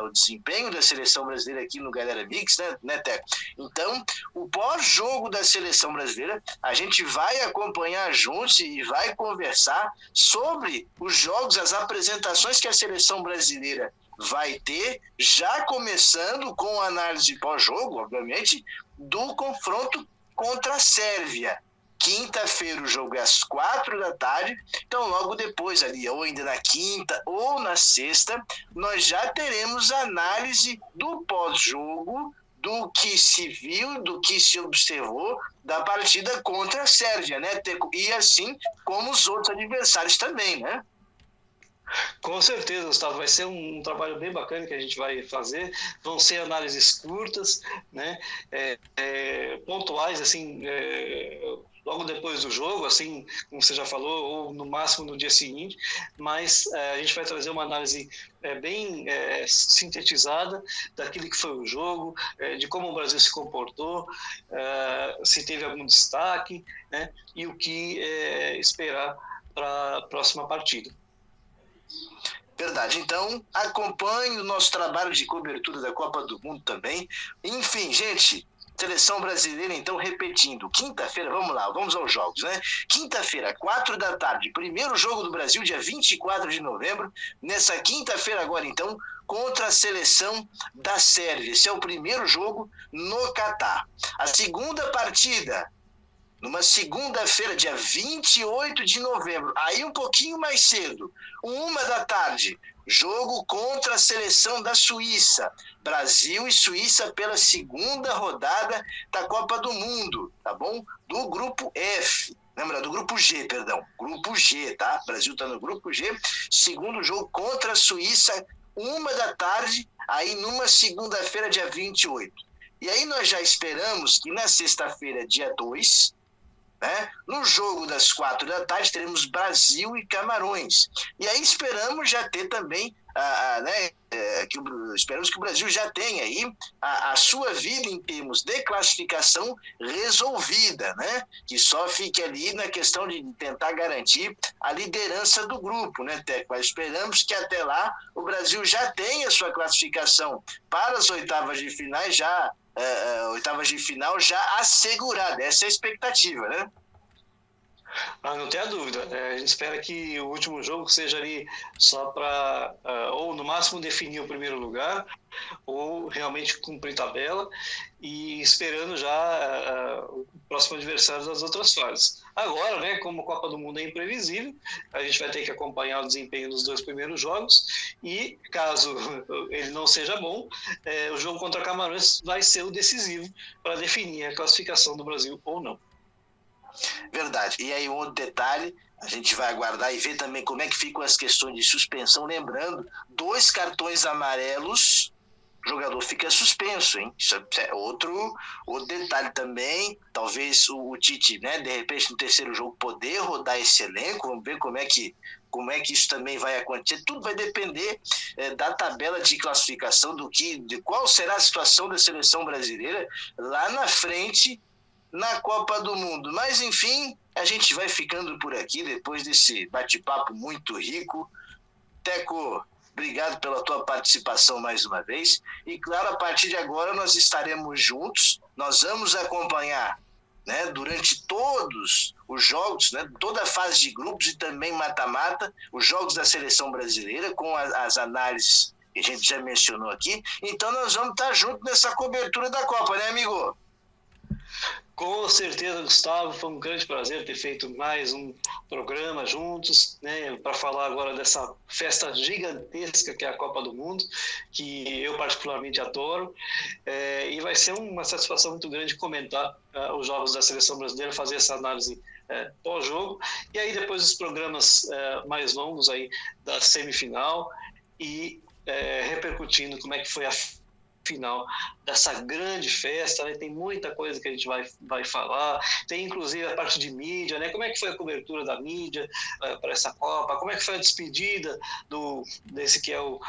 O desempenho da seleção brasileira aqui no Galera Mix, né, Teco? Então, o pós-jogo da seleção brasileira, a gente vai acompanhar juntos e vai conversar sobre os jogos, as apresentações que a seleção brasileira vai ter, já começando com a análise pós-jogo, obviamente, do confronto contra a Sérvia. Quinta-feira o jogo é às 16h, então logo depois ali, ou ainda na quinta ou na sexta, nós já teremos análise do pós-jogo, do que se viu, do que se observou da partida contra a Sérvia, né, Teco? E assim como os outros adversários também, né? Com certeza, Gustavo, vai ser um trabalho bem bacana que a gente vai fazer. Vão ser análises curtas, né? Pontuais, assim, logo depois do jogo, assim, como você já falou, ou no máximo no dia seguinte, mas a gente vai trazer uma análise bem sintetizada daquilo que foi o jogo, de como o Brasil se comportou, se teve algum destaque, né? E o que esperar para a próxima partida. Verdade, então acompanhe o nosso trabalho de cobertura da Copa do Mundo também. Enfim, gente, seleção brasileira, então, repetindo, quinta-feira, vamos lá, vamos aos jogos, né? Quinta-feira, 16h, primeiro jogo do Brasil, dia 24 de novembro, nessa quinta-feira agora, então, contra a seleção da Sérvia. Esse é o primeiro jogo no Catar. A segunda partida, numa segunda-feira, dia 28 de novembro, aí um pouquinho mais cedo, 13h, jogo contra a seleção da Suíça. Brasil e Suíça pela segunda rodada da Copa do Mundo, tá bom? Do grupo F. Lembra, do grupo G, perdão. Grupo G, tá? Brasil tá no grupo G. Segundo jogo contra a Suíça, 13h, aí numa segunda-feira, dia 28. E aí nós já esperamos que na sexta-feira, dia 2, né? No jogo das 4 da tarde teremos Brasil e Camarões. E aí esperamos já ter também, né, esperamos que o Brasil já tenha aí a sua vida em termos de classificação resolvida, né? Que só fique ali na questão de tentar garantir a liderança do grupo, né, Teco? Mas esperamos que até lá o Brasil já tenha sua classificação para as oitavas de final já assegurada. Essa é a expectativa, né? Não tenha dúvida. A gente espera que o último jogo seja ali só para, ou no máximo, definir o primeiro lugar, ou realmente cumprir tabela, e esperando já o próximo adversário das outras fases. Agora, né, como a Copa do Mundo é imprevisível, a gente vai ter que acompanhar o desempenho dos 2 primeiros jogos, e caso ele não seja bom, o jogo contra Camarões vai ser o decisivo para definir a classificação do Brasil ou não. Verdade. E aí, um outro detalhe, a gente vai aguardar e ver também como é que ficam as questões de suspensão. Lembrando, 2 cartões amarelos, o jogador fica suspenso, hein? Isso é outro detalhe também. Talvez o Tite, né, de repente, no terceiro jogo, poder rodar esse elenco. Vamos ver como é que isso também vai acontecer. Tudo vai depender da tabela de classificação, de qual será a situação da seleção brasileira lá na frente, na Copa do Mundo. Mas, enfim, a gente vai ficando por aqui depois desse bate-papo muito rico. Teco, obrigado pela tua participação mais uma vez. E, claro, a partir de agora nós estaremos juntos. Nós vamos acompanhar, né, durante todos os jogos, né, toda a fase de grupos e também mata-mata, os jogos da seleção brasileira, com as análises que a gente já mencionou aqui. Então, nós vamos estar juntos nessa cobertura da Copa, né, amigo? Com certeza, Gustavo, foi um grande prazer ter feito mais um programa juntos, né, para falar agora dessa festa gigantesca que é a Copa do Mundo, que eu particularmente adoro, e vai ser uma satisfação muito grande comentar os jogos da seleção brasileira, fazer essa análise pós-jogo, e aí depois os programas mais longos aí da semifinal e repercutindo como é que foi a final dessa grande festa, né? Tem muita coisa que a gente vai falar, tem inclusive a parte de mídia, né? Como é que foi a cobertura da mídia para essa Copa, como é que foi a despedida desse que é o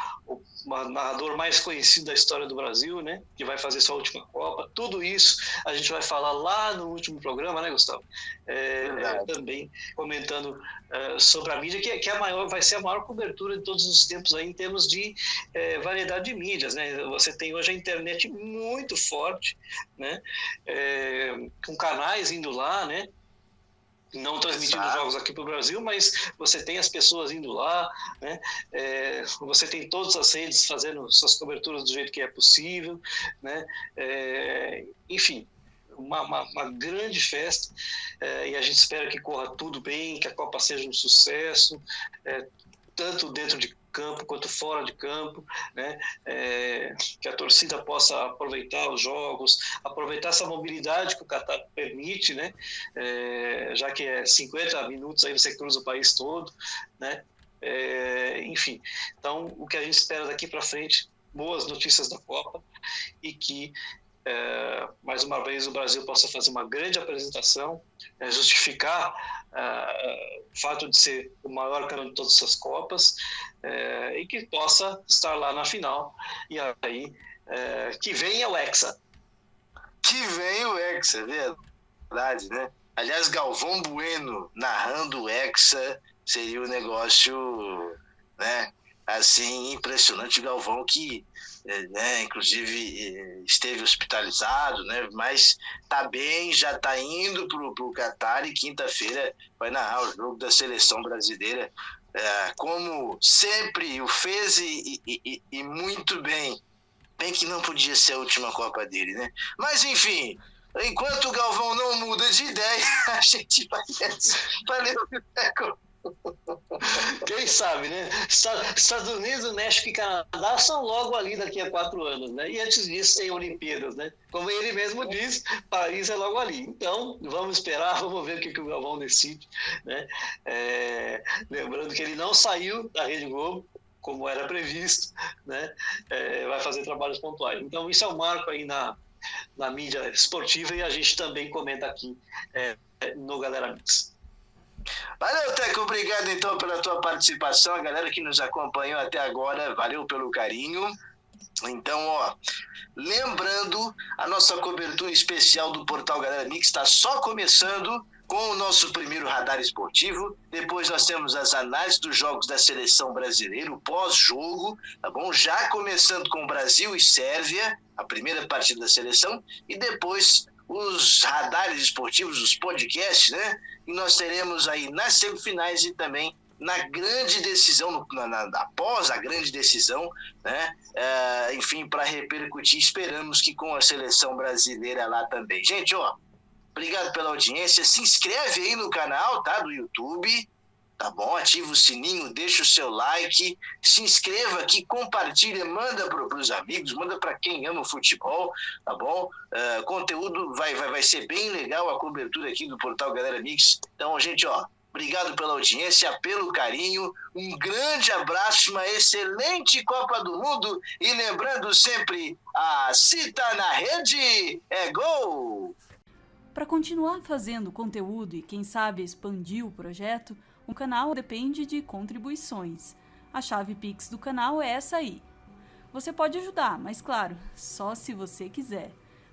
narrador mais conhecido da história do Brasil, né? Que vai fazer sua última Copa. Tudo isso a gente vai falar lá no último programa, né, Gustavo? Também comentando sobre a mídia, que vai ser a maior cobertura de todos os tempos aí, em termos de variedade de mídias, né? Você tem hoje a internet muito forte, né? Com canais indo lá, né? Não transmitindo jogos aqui para o Brasil, mas você tem as pessoas indo lá, né? Você tem todas as redes fazendo suas coberturas do jeito que é possível, né? Enfim, uma grande festa, e a gente espera que corra tudo bem, que a Copa seja um sucesso, tanto dentro de campo quanto fora de campo, né? Que a torcida possa aproveitar os jogos, aproveitar essa mobilidade que o Qatar permite, né? Já que 50 minutos aí você cruza o país todo, né? Enfim, então o que a gente espera daqui para frente, boas notícias da Copa, e que mais uma vez o Brasil possa fazer uma grande apresentação, justificar o fato de ser o maior campeão de todas essas Copas, e que possa estar lá na final, e aí que venha o Hexa. Que venha o Hexa, verdade, né? Aliás, Galvão Bueno narrando o Hexa seria um negócio, né, assim, impressionante. Galvão que, né, inclusive esteve hospitalizado, né, mas tá bem, já tá indo pro Qatar, e quinta-feira vai narrar o jogo da seleção brasileira, como sempre o fez, e muito bem. Bem que não podia ser a última Copa dele, né? Mas, enfim, enquanto o Galvão não muda de ideia, a gente vai Quem sabe, né? Estados Unidos, México e Canadá são logo ali daqui a 4 anos, né? E antes disso tem Olimpíadas, né? Como ele mesmo diz, Paris é logo ali. Então, vamos esperar, vamos ver o que o Galvão decide, né? Lembrando que ele não saiu da Rede Globo, como era previsto, né? Vai fazer trabalhos pontuais. Então, isso é um marco aí na mídia esportiva e a gente também comenta aqui no Galera Mix. Valeu, Teco, obrigado então pela tua participação, a galera que nos acompanhou até agora, valeu pelo carinho. Então, lembrando, a nossa cobertura especial do Portal Galera Mix está só começando com o nosso primeiro radar esportivo. Depois nós temos as análises dos jogos da seleção brasileira, o pós-jogo, tá bom? Já começando com Brasil e Sérvia, a primeira partida da seleção, e depois os radares esportivos, os podcasts, né? E nós teremos aí nas semifinais e também na grande decisão, após a grande decisão, né? Enfim, para repercutir, esperamos que com a seleção brasileira lá também. Gente, obrigado pela audiência, se inscreve aí no canal, tá? Do YouTube, tá bom? Ativa o sininho, deixa o seu like, se inscreva aqui, compartilha, manda para os amigos, manda para quem ama o futebol, tá bom? Conteúdo vai ser bem legal, a cobertura aqui do Portal Galera Mix. Então, gente, obrigado pela audiência, pelo carinho, um grande abraço, uma excelente Copa do Mundo e lembrando sempre, se tá na rede, é gol! Para continuar fazendo conteúdo e quem sabe expandir o projeto, o canal depende de contribuições. A chave Pix do canal é essa aí. Você pode ajudar, mas claro, só se você quiser.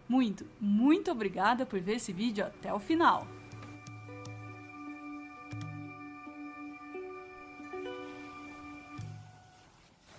Muito, muito obrigada por ver esse vídeo até o final.